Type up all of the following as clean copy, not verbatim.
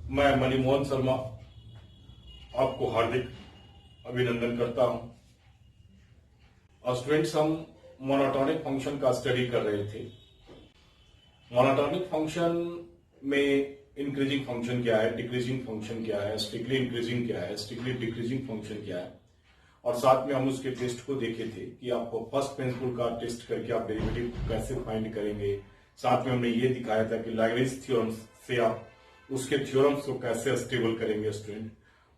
मैं मणिमोहन शर्मा आपको हार्दिक अभिनंदन करता हूं। और स्टूडेंट्स, हम मोनोटोनिक फंक्शन का स्टडी कर रहे थे। मोनोटोनिक फंक्शन में इंक्रीजिंग फंक्शन क्या है, डिक्रीजिंग फंक्शन क्या है, स्ट्रिक्टली इंक्रीजिंग क्या है, स्ट्रिक्टली डिक्रीजिंग फंक्शन क्या है, और साथ में हम उसके टेस्ट को देखे थे कि आप फर्स्ट प्रिंसिपल का टेस्ट करके आप डेरिवेटिव कैसे फाइंड करेंगे। साथ में हमने ये दिखाया था कि लैग्रेंज थ्योरम से आप उसके थ्योरम्स को कैसे स्टेबल करेंगे स्टूडेंट।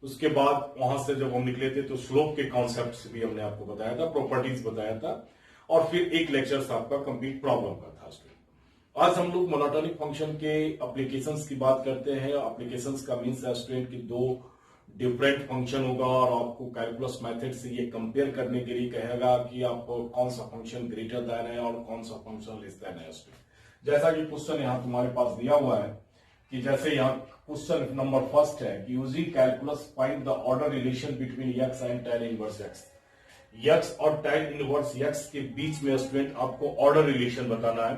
उसके बाद वहां से जब हम निकले थे तो स्लोप के कॉन्सेप्ट भी हमने आपको बताया था, प्रॉपर्टीज बताया था, और फिर एक लेक्चर आपका कंप्लीट प्रॉब्लम का था स्टूडेंट। आज हम लोग मोनोटोनिक फंक्शन के एप्लीकेशंस की बात करते हैं। एप्लीकेशंस का मीन्स है स्टूडेंट की दो डिफरेंट फंक्शन होगा और आपको कैलकुलस मेथड से ये कंपेयर करने के लिए कहेगा कि आप कौन सा फंक्शन ग्रेटर देन है और कौन सा फंक्शन लेस देन है स्टूडेंट। जैसा कि क्वेश्चन यहाँ तुम्हारे पास दिया हुआ है कि जैसे यहाँ क्वेश्चन नंबर फर्स्ट है कि using calculus find the order relation between x and tan inverse x. X और tan इनवर्स एक्स के बीच में स्टूडेंट आपको ऑर्डर रिलेशन बताना है,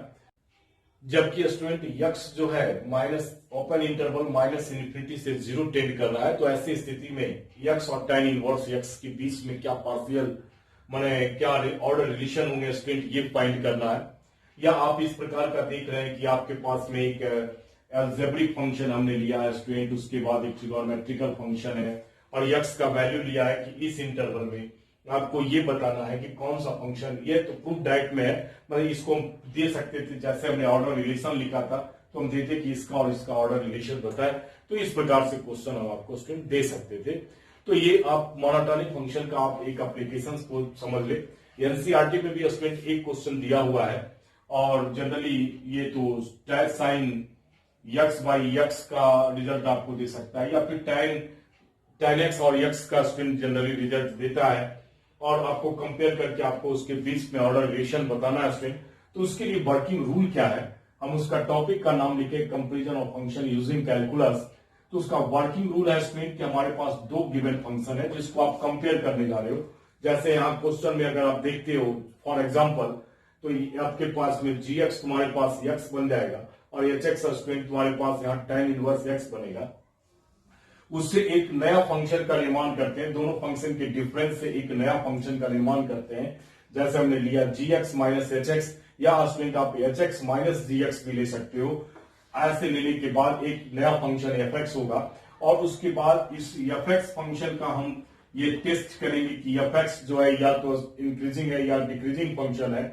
जबकि स्टूडेंट एक्स जो है minus open interval minus infinity से जीरो टेंड कर रहा है। तो ऐसी स्थिति में एक्स और tan इनवर्स एक्स के बीच में क्या पार्शियल माने क्या ऑर्डर रिलेशन होंगे स्टूडेंट, ये फाइंड करना है। या आप इस प्रकार का देख रहे हैं कि आपके पास में एक अलजेब्रिक फंक्शन हमने लिया है स्टूडेंट, उसके बाद एक ट्रिगोनोमेट्रिकल फंक्शन है और एक्स का वैल्यू लिया है कि इस इंटरवल में आपको ये बताना है कि कौन सा फंक्शन, ये तो प्रूफ डाइट में है, मतलब इसको हम दे सकते थे। जैसे हमने ऑर्डर रिलेशन लिखा था तो हम देते कि इसका और इसका ऑर्डर रिलेशन बताए, तो इस प्रकार से क्वेश्चन हम आपको स्टूडेंट दे सकते थे। तो ये आप मोनोटोनिक फंक्शन का आप एक एप्लीकेशन को समझ ले। एनसीईआरटी में भी स्टूडेंट एक क्वेश्चन दिया हुआ है और जनरली ये तो साइन एक्स बाई एक्स का रिजल्ट आपको दे सकता है, या फिर tan एक्स और एक्स का स्टूडेंट जनरली रिजल्ट देता है और आपको कंपेयर करके आपको उसके बीच में ऑर्डर रिलेशन बताना है स्टूडेंट। तो उसके लिए वर्किंग रूल क्या है, हम उसका टॉपिक का नाम लिखे comparison of function using calculus. तो उसका वर्किंग रूल है स्टूडेंट कि हमारे पास दो गिवन फंक्शन है जिसको आप कंपेयर करने जा रहे हो। जैसे यहाँ क्वेश्चन में अगर आप देखते हो फॉर एग्जाम्पल, तो आपके पास में जी एक्स तुम्हारे पास एक्स बन जाएगा और एच एक्स स्टूडेंट तुम्हारे पास यहाँ tan इनवर्स एक्स बनेगा। उससे एक नया फंक्शन का निर्माण करते हैं, दोनों फंक्शन के डिफरेंस से एक नया फंक्शन का निर्माण करते हैं। जैसे हमने लिया जी एक्स माइनस एच एक्स, या स्टूडेंट आप एच एक्स माइनस जी एक्स भी ले सकते हो। ऐसे लेने के बाद एक नया फंक्शन एफ एक्स होगा और उसके बाद इस एफ एक्स फंक्शन का हम ये टेस्ट करेंगे कि एफ एक्स जो है या तो इंक्रीजिंग है या डिक्रीजिंग फंक्शन है।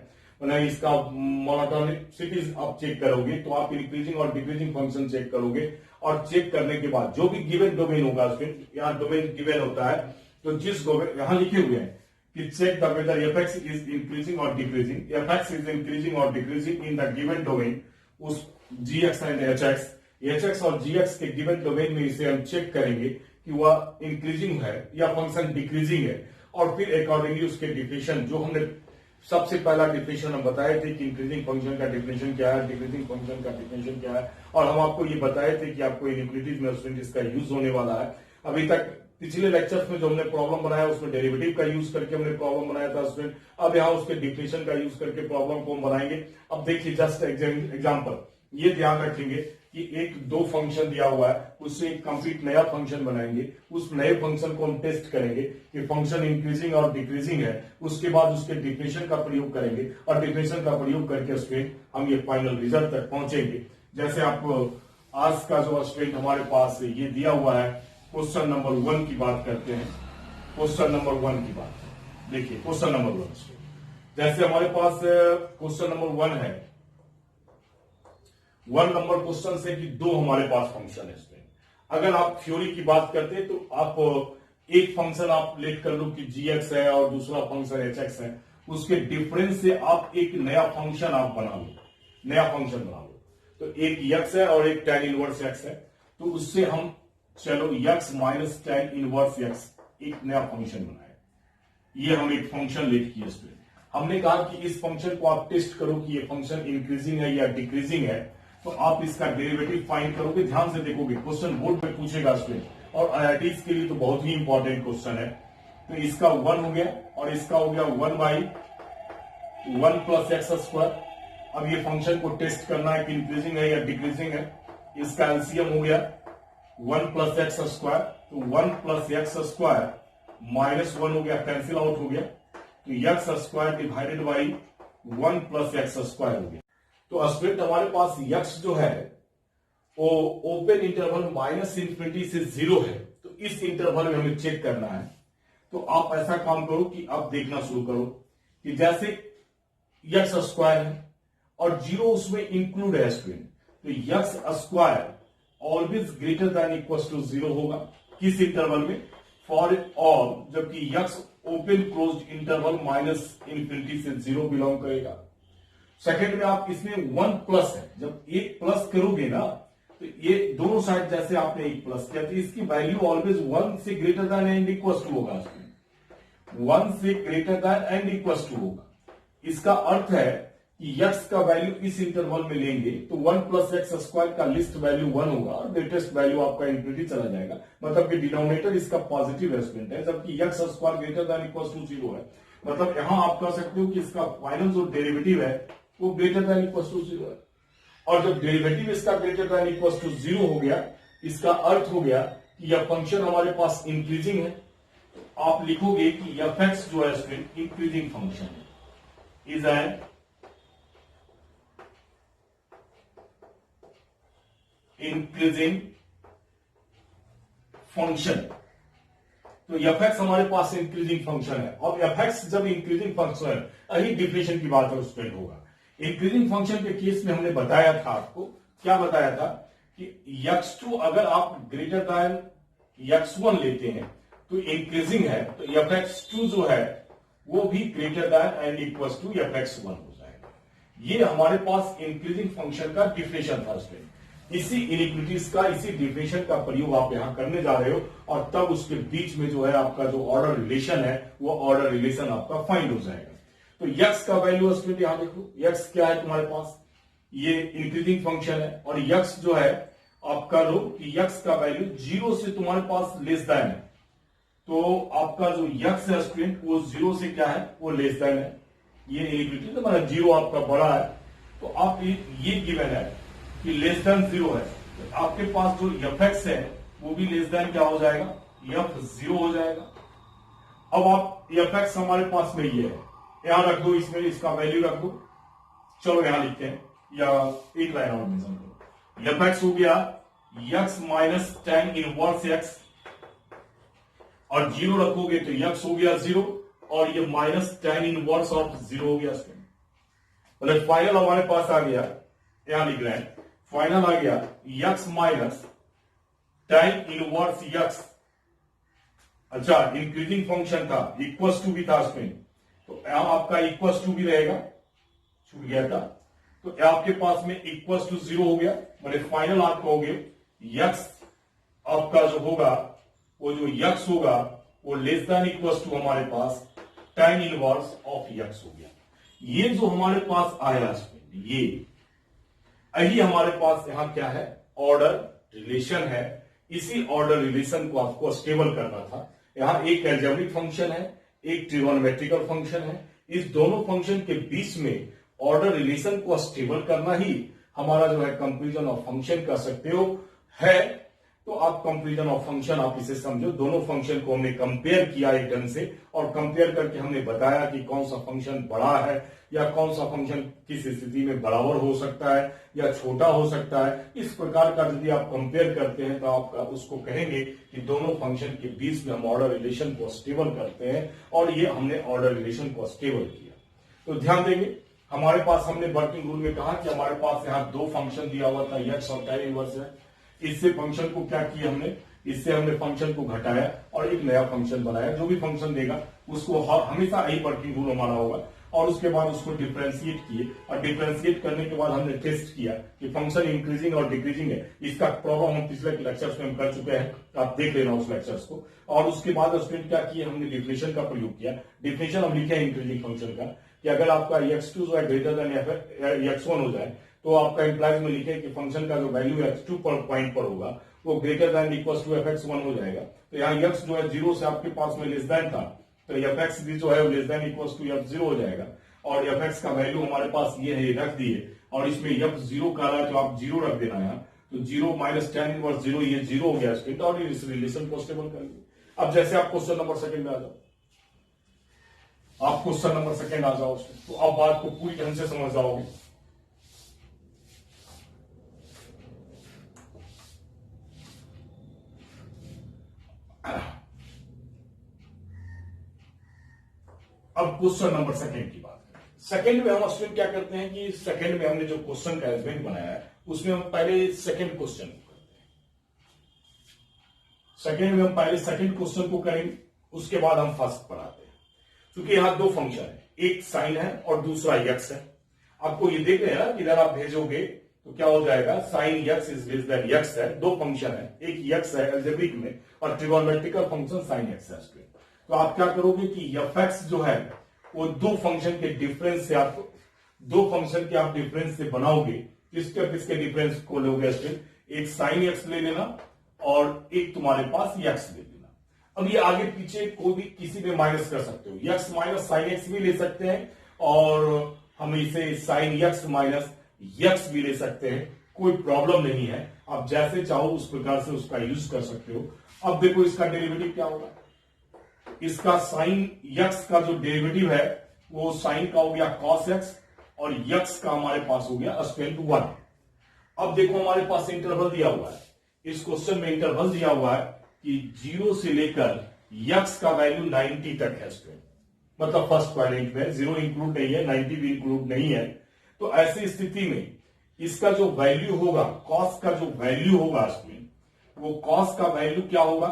मतलब इसका मोनोटोनिसिटी आप चेक करोगे तो आप इंक्रीजिंग और डिक्रीजिंग फंक्शन चेक करोगे, और चेक करने के बाद जो भी गिवन डोमेन होगा स्टूडेंट, यहाँ डोमेन गिवन होता है, तो जिस डोमेन यहाँ लिखे हुए हैं कि check the weather f x is increasing और decreasing, f x is increasing और decreasing in the given domain, उस g x and h x और जी एक्स के गिवन डोमेन में इसे हम चेक करेंगे कि वह इंक्रीजिंग है या फंक्शन डिक्रीजिंग है, और फिर अकॉर्डिंगली उसके डिफिनेशन, जो हमने सबसे पहला डिफिनेशन हम बताए थे कि इंक्रीजिंग फंक्शन का डिफिनेशन क्या है, डिक्रीजिंग फंक्शन का डिफिनेशन क्या है, और हम आपको ये बताए थे कि आपको इनइक्वालिटीज में स्टूडेंट इसका यूज होने वाला है। अभी तक पिछले लेक्चर्स में जो हमने प्रॉब्लम बनाया उसमें डेरिवेटिव का यूज करके हमने प्रॉब्लम बनाया था स्टूडेंट। अब यहाँ उसके डिफिनेशन का यूज करके प्रॉब्लम को हम बनाएंगे। अब देखिए जस्ट एग्जाम्पल, ये ध्यान रखेंगे कि एक दो फंक्शन दिया हुआ है, उससे एक कंप्लीट नया फंक्शन बनाएंगे, उस नए फंक्शन को हम टेस्ट करेंगे कि फंक्शन इंक्रीजिंग और डिक्रीजिंग है। उसके बाद उसके डिफिनेशन का प्रयोग करेंगे और डिफिनेशन का प्रयोग करके स्टूडेंट हम ये फाइनल रिजल्ट तक पहुंचेंगे। जैसे आप आज का जो स्टूडेंट हमारे पास ये दिया हुआ है, क्वेश्चन नंबर 1 की बात करते हैं। क्वेश्चन नंबर 1 की बात देखिए, क्वेश्चन नंबर 1 जैसे हमारे पास क्वेश्चन नंबर 1 है, 1 नंबर क्वेश्चन से कि दो हमारे पास फंक्शन है इसमें। अगर आप थ्योरी की बात करते हैं तो आप एक फंक्शन आप लेट कर लो कि जी एक्स है और दूसरा फंक्शन एच एक्स है, उसके डिफरेंस से आप एक नया फंक्शन आप बना लो, नया फंक्शन बना लो। तो एक एक्स है और एक tan इनवर्स एक्स है, तो उससे हम चलो x minus tan inverse x एक नया फंक्शन बनाए। ये हम एक फंक्शन लेट किए इसमें। हमने कहा कि इस फंक्शन को आप टेस्ट करो कि ये फंक्शन इंक्रीजिंग है या डिक्रीजिंग है, तो आप इसका डेरिवेटिव फाइंड करोगे। ध्यान से देखोगे, क्वेश्चन बोर्ड पे पूछेगा स्टूडेंट, और आईआईटीज के लिए तो बहुत ही इंपॉर्टेंट क्वेश्चन है। तो इसका 1 हो गया और इसका हो गया 1/1 प्लस एक्स स्क्वायर। अब ये फंक्शन को टेस्ट करना है कि इंक्रीजिंग है या डिक्रीजिंग है। इसका एलसीएम हो गया 1+x², तो 1+x² -1 हो गया, कैंसिल आउट हो गया, तो x² डिवाइडेड बाई 1+x² हो गया। तो स्टूडेंट हमारे पास x जो है वो ओपन इंटरवल -∞ से 0 है, तो इस इंटरवल में हमें चेक करना है। तो आप ऐसा काम करो कि आप देखना शुरू करो कि जैसे x² है और 0 उसमें इंक्लूड है स्टूडेंट, तो x² always greater than equal to 0 होगा। किस इंटरवल में? फॉर ऑल, जबकि x ओपन क्लोज्ड इंटरवल -∞ से 0 बिलोंग करेगा। सेकंड में आप इसमें 1+ है, जब एक प्लस करोगे ना तो ये दोनों साइड जैसे आपने एक प्लस किया तो इसकी वैल्यू ऑलवेज 1 से greater than and equal to होगा, 1 से greater than and equal to होगा। इसका अर्थ है कि x का वैल्यू इस इंटरवल में लेंगे तो 1+x² का लिस्ट वैल्यू 1 होगा और ग्रेटेस्ट वैल्यू आपका इंफिनिटी चला जाएगा, मतलब कि डिनोमिनेटर इसका पॉजिटिव एस्पेक्ट है, जबकि x² greater than equal to 0 है। मतलब यहां आप कह सकते हो कि इसका फाइनल जो डेरिवेटिव है वो ग्रेटर देन इक्वल टू 0 है, और जब डेरिवेटिव इसका ग्रेटर देन इक्वल टू 0 हो गया, इसका अर्थ हो गया कि यह फंक्शन हमारे पास इंक्रीजिंग है। तो आप लिखोगे कि f(x) जो है स्टूडेंट इंक्रीजिंग फंक्शन है, इज एन इंक्रीजिंग फंक्शन। तो f(x) हमारे पास इंक्रीजिंग फंक्शन है, और f(x) जब इंक्रीजिंग फंक्शन है, यही डिफिनेशन की बात है स्टूडेंट होगा। इंक्रीजिंग फंक्शन के केस में हमने बताया था आपको, क्या बताया था कि x2 अगर आप ग्रेटर देन x1 लेते हैं तो इंक्रीजिंग है, तो f(x2) जो है वो भी greater than and equal to f(x1) हो जाएगा। ये हमारे पास इंक्रीजिंग फंक्शन का डिफिनेशन था स्टूडेंट। इसी इनइक्विटीज का, इसी डिफिनेशन का प्रयोग आप यहां करने जा रहे हो, और तब उसके बीच में जो है आपका जो ऑर्डर रिलेशन है वो ऑर्डर रिलेशन आपका फाइंड हो जाएगा। तो x का वैल्यू स्टूडेंट यहां देखो, x क्या है तुम्हारे पास, ये इंक्रीजिंग फंक्शन है, और x जो है आपका लो कि x का वैल्यू 0 से तुम्हारे पास लेस देन है, तो आपका जो x है स्टूडेंट वो 0 से क्या है, वो लेस देन है। ये इनइक्विटी तो मतलब 0 आपका बड़ा है, तो आप ये गिवन है कि लेस देन 0 है, तो आपके पास जो f(x) है वो भी लेस देन क्या हो जाएगा, f(0) हो जाएगा। अब आप f(x) हमारे पास में ये है, यहां रख दो, इसमें इसका वैल्यू रख दो। चलो यहां लिखते हैं, या एक लाइन और में समझो। f(x) हो गया x minus tan inverse x, और 0 रखोगे तो x हो गया 0, और ये माइनस tan इनवर्स ऑफ 0 हो गया। मतलब फाइनल हमारे पास आ गया, यहां लिख रहे हैं फाइनल आ गया x minus tan inverse x। अच्छा, इंक्रीजिंग फंक्शन था, इक्वल्स टू भी था उसमें, तो यहां आपका इक्वल्स टू भी रहेगा, छूट गया था, तो आपके पास में इक्वल्स टू 0 हो गया। मतलब फाइनल आप कहोगे x आपका जो होगा, वो जो x होगा वो लेस देन इक्वल्स टू हमारे पास tan इनवर्स ऑफ x हो गया। ये जो हमारे पास आया ये यही हमारे पास यहां क्या है, ऑर्डर रिलेशन है। इसी ऑर्डर रिलेशन को आपको स्टेबल करना था। यहां एक एल्जेब्रिक फंक्शन है, एक ट्रिगोनोमेट्रिकल फंक्शन है, इस दोनों फंक्शन के बीच में ऑर्डर रिलेशन को स्टेबल करना ही हमारा जो है कंपैरिजन ऑफ फंक्शन कह सकते हो है। तो आप कंपैरिजन ऑफ फंक्शन आप इसे समझो, दोनों फंक्शन को हमने कंपेयर किया एक ढंग से, और कंपेयर करके हमने बताया कि कौन सा फंक्शन बड़ा है या कौन सा फंक्शन किस स्थिति में बराबर हो सकता है या छोटा हो सकता है। इस प्रकार का यदि आप कंपेयर करते हैं तो आप उसको कहेंगे कि दोनों फंक्शन के बीच में हम ऑर्डर रिलेशन को स्टेबल करते हैं, और ये हमने ऑर्डर रिलेशन को स्टेबल किया। तो ध्यान देंगे, हमारे पास हमने वर्किंग रूल में कहा कि हमारे पास यहाँ दो फंक्शन दिया हुआ था, x और tan इनवर्स है। इससे फंक्शन को क्या किया हमने, इससे हमने फंक्शन को घटाया और एक नया फंक्शन बनाया। जो भी फंक्शन देगा उसको हमेशा यही वर्किंग रूल हमारा होगा, और उसके बाद उसको डिफरेंशिएट किए, और डिफरेंशिएट करने के बाद हमने टेस्ट किया कि फंक्शन इंक्रीजिंग और डिक्रीजिंग है। इसका प्रॉब्लम हम पिछले लेक्चर्स में हम कर चुके हैं, आप देख लेना उस लेक्चर्स को। और उसके बाद स्टूडेंट क्या किया, हमने डिफिनेशन का प्रयोग किया। डिफिनेशन हम लिखे इंक्रीजिंग फंक्शन का कि अगर आपका x2 जो है ग्रेटर देन x1 हो जाए तो आपका इंप्लाइज में लिखे कि फंक्शन का जो वैल्यू x2 पर पॉइंट पर होगा वो greater than equal to fx1 हो जाएगा। तो यहाँ x जो है 0 से आपके पास में लेस देन था, तो fx भी जो है less than equal to f0 हो जाएगा। और fx का वैल्यू हमारे पास ये है, रख दिए, और इसमें f0 का रहा है तो आप 0 रख देना यहाँ। तो 0 माइनस टेन इनवर्स 0, ये 0 हो गया स्टूडेंट, और इस रिलेशन को स्टेबल कर लिया। अब जैसे आप क्वेश्चन नंबर सेकंड में आ जाओ, आप क्वेश्चन नंबर सेकंड आ जाओ, तो आप बात को पूरी ढंग से समझ जाओगे। अब क्वेश्चन नंबर सेकंड की बात करें। सेकंड में हम स्टूडेंट क्या करते हैं कि सेकंड में हमने जो क्वेश्चन का अरेंजमेंट बनाया है उसमें हम पहले सेकंड क्वेश्चन करते हैं। सेकंड में हम पहले सेकंड क्वेश्चन को करेंगे, उसके बाद हम फर्स्ट पढ़ाते हैं। क्योंकि यहां दो फंक्शन है, एक साइन है और दूसरा यक्स है। आपको ये देख रहे हैं ना, इधर आप भेजोगे तो क्या हो जाएगा, sign x is less then x है। दो फंक्शन है, एक यक्स है अलजेब्रिक में और ट्रिगोनोमेट्रिकल फंक्शन साइन यक्स है। तो आप क्या करोगे कि एफ जो है वो दो फंक्शन के डिफरेंस से आप दो फंक्शन के आप डिफरेंस से बनाओगे। किसके डिफरेंस को लोगे स्टूडेंट, एक साइन एक्स ले लेना और एक तुम्हारे पास यक्स ले लेना। अब ये आगे पीछे कोई भी किसी में माइनस कर सकते हो, यक्स माइनस साइन एक्स भी ले सकते हैं और हम इसे साइन यक्स माइनस यक्स भी ले सकते हैं, कोई प्रॉब्लम नहीं है। आप जैसे चाहो उस प्रकार से उसका यूज कर सकते हो। अब देखो इसका डेरिवेटिव क्या होगा, इसका साइन यक्स का जो डेरिवेटिव है वो साइन का हो गया कॉस एक्स और यक्स का हमारे पास हो गया स्क्वायर 1। अब देखो हमारे पास इंटरवल दिया हुआ है, इस क्वेश्चन में इंटरवल दिया हुआ है कि 0 से लेकर यक्स का वैल्यू 90 तक है स्टूडेंट, मतलब फर्स्ट क्वाड्रेंट में 0 इंक्लूड नहीं है, 90 भी इंक्लूड नहीं है। तो ऐसी स्थिति में इसका जो वैल्यू होगा, कॉस का जो वैल्यू होगा स्टूडेंट, वो कॉस का वैल्यू क्या होगा,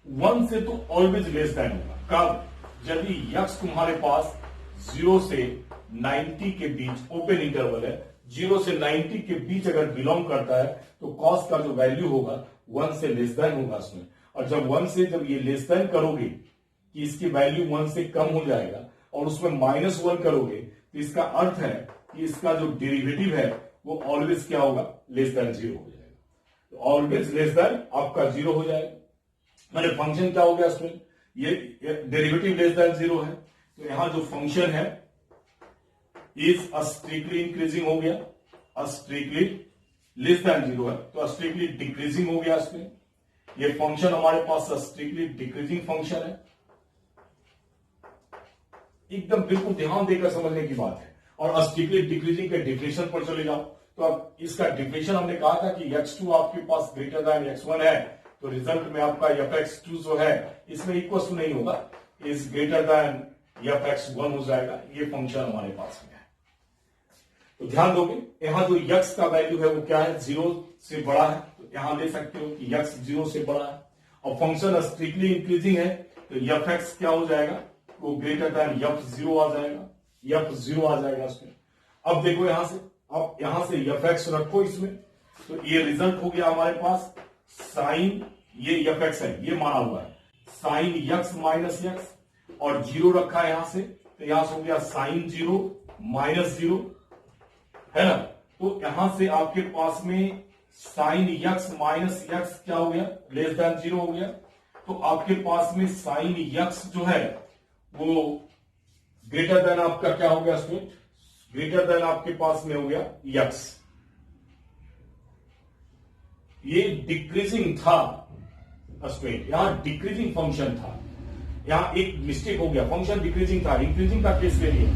1 से तो ऑलवेज लेस देन होगा। कब, जब यक्स तुम्हारे पास 0 से 90 के बीच ओपन इंटरवल है, 0 से 90 के बीच अगर बिलोंग करता है तो कॉस का जो वैल्यू होगा 1 से लेस देन होगा उसमें। और जब 1 से जब ये लेस देन करोगे कि इसकी वैल्यू 1 से कम हो जाएगा और उसमें -1 करोगे तो इसका अर्थ है कि इसका जो डेरिवेटिव है वो ऑलवेज क्या होगा, लेस देन 0 हो जाएगा। तो ऑलवेज लेस देन आपका 0 हो जाएगा। मैंने फंक्शन क्या हो गया स्टूडेंट, ये डेरिवेटिव लेस देन 0 है, तो यहां जो फंक्शन है इज स्ट्रिक्टली इंक्रीजिंग हो गया, स्ट्रिक्टली लेस देन 0 है तो स्ट्रिक्टली डिक्रीजिंग हो गया। इसमें ये फंक्शन हमारे पास स्ट्रिक्टली डिक्रीजिंग फंक्शन है, एकदम बिल्कुल ध्यान देकर समझने की बात है। और स्ट्रिक्टली डिक्रीजिंग के डिफिनेशन पर चले जाओ तो अब इसका डिफिनेशन हमने कहा था कि x2 आपके पास ग्रेटर देन x1 है, तो रिजल्ट में आपका fx2 जो है इसमें इक्वल टू नहीं होगा, इज ग्रेटर देन fx1 हो जाएगा। ये फंक्शन हमारे पास में है, तो ध्यान दोगे यहां जो यक्स का वैल्यू है वो क्या है, 0 से बड़ा है, तो यहां ले सकते हो कि यक्स 0 से बड़ा है और फंक्शन स्ट्रिक्टली इंक्रीजिंग है तो fx क्या हो जाएगा, वो ग्रेटर देन f0 आ जाएगा, f0 आ जाएगा उसमें। अब देखो यहां से, अब यहां से fx रखो इसमें, तो ये रिजल्ट हो गया हमारे पास साइन, ये fx है ये माना हुआ है, साइन यक्स माइनस यक्स और 0 रखा है यहां से, तो यहां से हो गया साइन 0 माइनस 0 है ना। तो यहां से आपके पास में साइन यक्स माइनस यक्स क्या हो गया, लेस देन 0 हो गया। तो आपके पास में साइन यक्स जो है वो ग्रेटर देन आपका क्या हो गया स्टूडेंट, ग्रेटर देन आपके पास में हो गया यक्स। ये डिक्रीजिंग था स्टूडेंट, यहां डिक्रीजिंग फंक्शन था, यहां एक मिस्टेक हो गया, फंक्शन डिक्रीजिंग था, इंक्रीजिंग का केस ले लिया,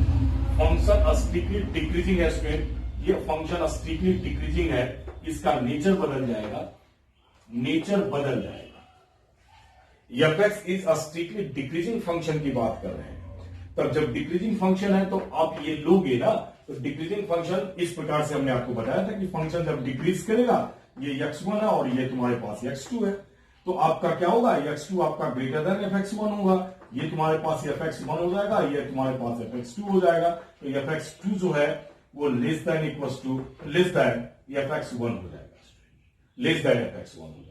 फंक्शन स्ट्रिक्टली डिक्रीजिंग है स्टूडेंट, ये फंक्शन स्ट्रिक्टली डिक्रीजिंग है, इसका नेचर बदल जाएगा, नेचर बदल जाएगा। fx is strictly decreasing function की बात कर रहे हैं, तब जब डिक्रीजिंग फंक्शन है तो आप ये लोगे ना, तो डिक्रीजिंग फंक्शन इस प्रकार से हमने आपको बताया था कि फंक्शन जब डिक्रीज करेगा, ये x1 है और ये तुम्हारे पास x2 है, तो आपका क्या होगा, x2 आपका ग्रेटर देन fx1 होगा, ये तुम्हारे पास fx1 हो जाएगा, ये तुम्हारे पास fx2 हो जाएगा, तो fx2 जो है वो less than equals to less than fx1 हो जाएगा, लेस देन fx1 हो जाएगा।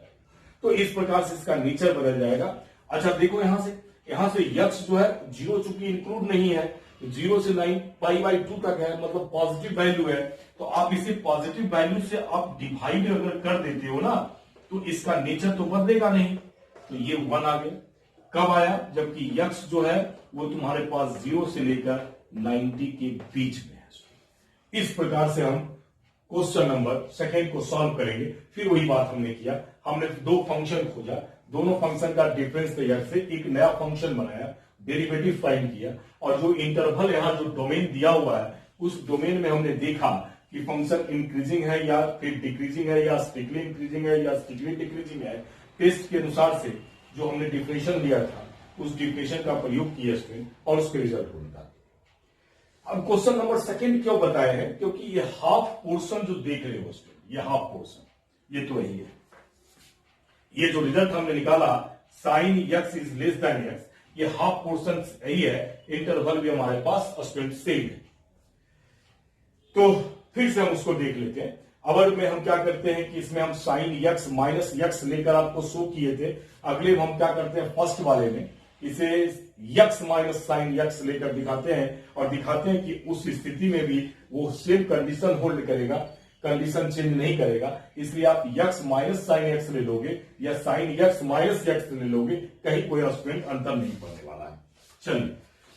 तो इस प्रकार से इसका नेचर बदल जाएगा। अच्छा देखो यहां से यक्स जो है 0 चूंकि इंक्लूड नहीं है, 0 से 9 π/2 तक है, मतलब पॉजिटिव वैल्यू है, तो आप इसे पॉजिटिव वैल्यू से आप डिवाइड अगर कर देते हो ना तो इसका नेचर तो बदलेगा नहीं, तो ये 1 आ गया। कब आया, जबकि यक्स जो है वो तुम्हारे पास 0 से लेकर 90 के बीच में है। इस प्रकार से हम क्वेश्चन नंबर सेकेंड को सॉल्व करेंगे। फिर वही बात हमने किया, हमने दो फंक्शन खोजा, दोनों फंक्शन का डिफरेंस तैयार से एक नया फंक्शन बनाया, डेरिवेटिव फाइंड किया, और जो इंटरवल यहां जो डोमेन दिया हुआ है उस डोमेन में हमने देखा कि फंक्शन इंक्रीजिंग है या फिर डिक्रीजिंग है या स्ट्रिक्टली इंक्रीजिंग है या स्ट्रिक्टली डिक्रीजिंग है। टेस्ट के अनुसार से जो हमने डिफिनेशन लिया था उस डिफिनेशन का प्रयोग किया इसमें और उसके रिजल्ट को निकाला। अब क्वेश्चन नंबर सेकंड क्यों बताया है, क्योंकि ये हाफ पोर्शन जो देख रहे हो स्टूडेंट, ये हाफ पोर्शन ये तो यही है। ये जो रिजल्ट हमने निकाला sine x is less then x, ये हाफ पोर्शन यही है। इंटरवल भी हमारे पास स्टूडेंट सेम है। तो फिर से हम उसको देख लेते हैं। अवर में हम क्या करते हैं कि इसमें हम साइन एक्स माइनस एक्स लेकर आपको शो किए थे। अगले में हम क्या करते हैं, फर्स्ट वाले में इसे यक्स माइनस साइन यक्स लेकर दिखाते हैं और दिखाते हैं कि उस स्थिति में भी वो सेम कंडीशन होल्ड करेगा, कंडीशन चेंज नहीं करेगा। इसलिए आप यक्स माइनस साइन एक्स ले लोगे या साइन यक्स माइनस एक्स ले लोगे, कहीं कोई स्टूडेंट अंतर नहीं पड़ने वाला है। चलिए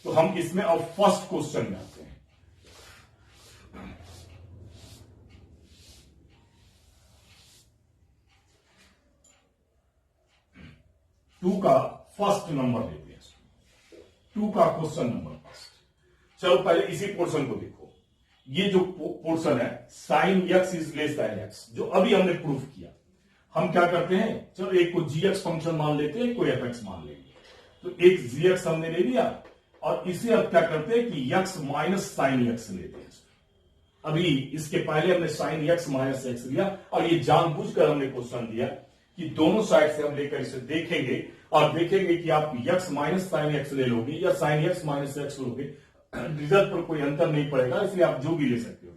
तो हम इसमें अब फर्स्ट क्वेश्चन में आते हैं। टू का फर्स्ट नंबर लेते हैं, टू का क्वेश्चन नंबर फर्स्ट। चलो पहले इसी पोर्शन को देखो। ये जो पोर्शन है sine x is less then x, जो अभी हमने प्रूफ किया, हम क्या करते हैं, चलो एक को जी एक्स फंक्शन मान लेते हैं, कोई एफ एक्स मान लेंगे। तो एक जी एक्स हमने ले लिया और इसे अब क्या करते हैं कि एक्स माइनस साइन एक्स लेते हैं। अभी इसके पहले हमने साइन एक्स माइनस एक्स लिया और ये जानबूझकर हमने क्वेश्चन दिया कि दोनों साइड से हम लेकर इसे देखेंगे और देखेंगे कि आप x माइनस साइन एक्स ले लोगे या साइन एक्स माइनस एक्स लोगे, रिजल्ट पर कोई अंतर नहीं पड़ेगा, इसलिए आप जो भी ले सकते हो।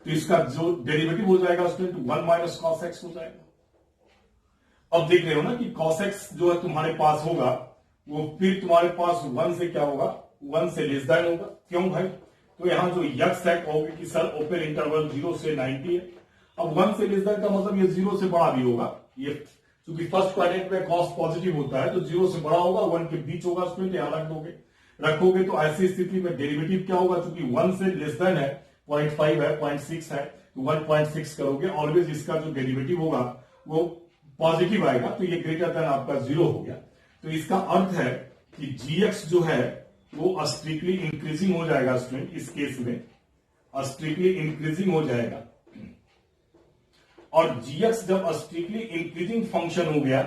तो इसका जो डेरिवेटिव हो जाएगा स्टूडेंट 1 माइनस कॉस एक्स हो जाएगा। अब देख रहे हो ना कि कॉस एक्स जो है तुम्हारे पास होगा वो फिर तुम्हारे पास 1 से क्या होगा, 1 से लेस देन होगा। क्यों भाई, तो यहां जो यक्स है कहोगे कि सर ओपन इंटरवल 0 से 90 है। अब 1 से लेस देन का मतलब ये 0 से बड़ा भी होगा। ये क्योंकि फर्स्ट क्वाड्रेंट में कॉस पॉजिटिव होता है तो 0 से बड़ा होगा, 1 के बीच होगा, स्टूडेंट यहां रखोगे तो ऐसी स्थिति में डेरिवेटिव क्या होगा, क्योंकि 1 से लेस देन है 0.5 है 0.6 है तो 1.6 करोगे, ऑलवेज इसका जो डेरिवेटिव होगा वो पॉजिटिव आएगा, तो ये ग्रेटर देन आपका 0 हो गया। तो इसका अर्थ है कि जीएक्स जो है वो स्ट्रिक्टली इंक्रीजिंग हो जाएगा स्टूडेंट, इस केस में स्ट्रिक्टली इंक्रीजिंग हो जाएगा। और जीएक्स जब स्ट्रिक्टली इंक्रीजिंग फंक्शन हो गया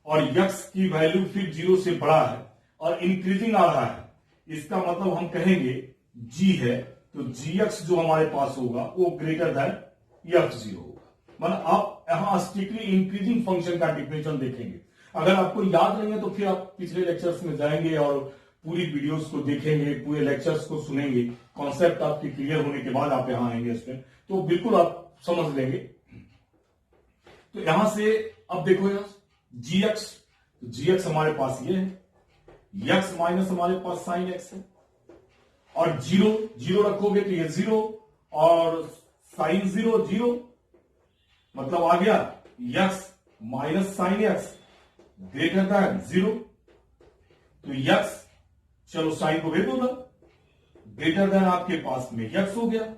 और यक्स की वैल्यू फिर 0 से बड़ा है और इंक्रीजिंग आ रहा है, इसका मतलब हम कहेंगे जी है, तो जीएक्स जो हमारे पास होगा वो ग्रेटर देन यक्स 0 होगा। मतलब आप यहां स्ट्रिक्टली इंक्रीजिंग फंक्शन का डिफिनेशन देखेंगे। अगर आपको याद नहीं है तो फिर आप पिछले लेक्चर्स में जाएंगे और पूरी वीडियोस को देखेंगे, पूरे लेक्चर्स को सुनेंगे, कॉन्सेप्ट आपके क्लियर होने के बाद आप यहां आएंगे इसमें, तो बिल्कुल आप समझ लेंगे। तो यहां से अब देखो यार जीएक्स हमारे पास ये है, यक्स माइनस हमारे पास साइन एक्स है और 0 रखोगे तो ये 0 और साइन 0 मतलब आ गया x minus sine x greater than 0। तो यक्स, चलो साइन को भेज दो ना, ग्रेटर देन आपके पास में यक्स हो गया,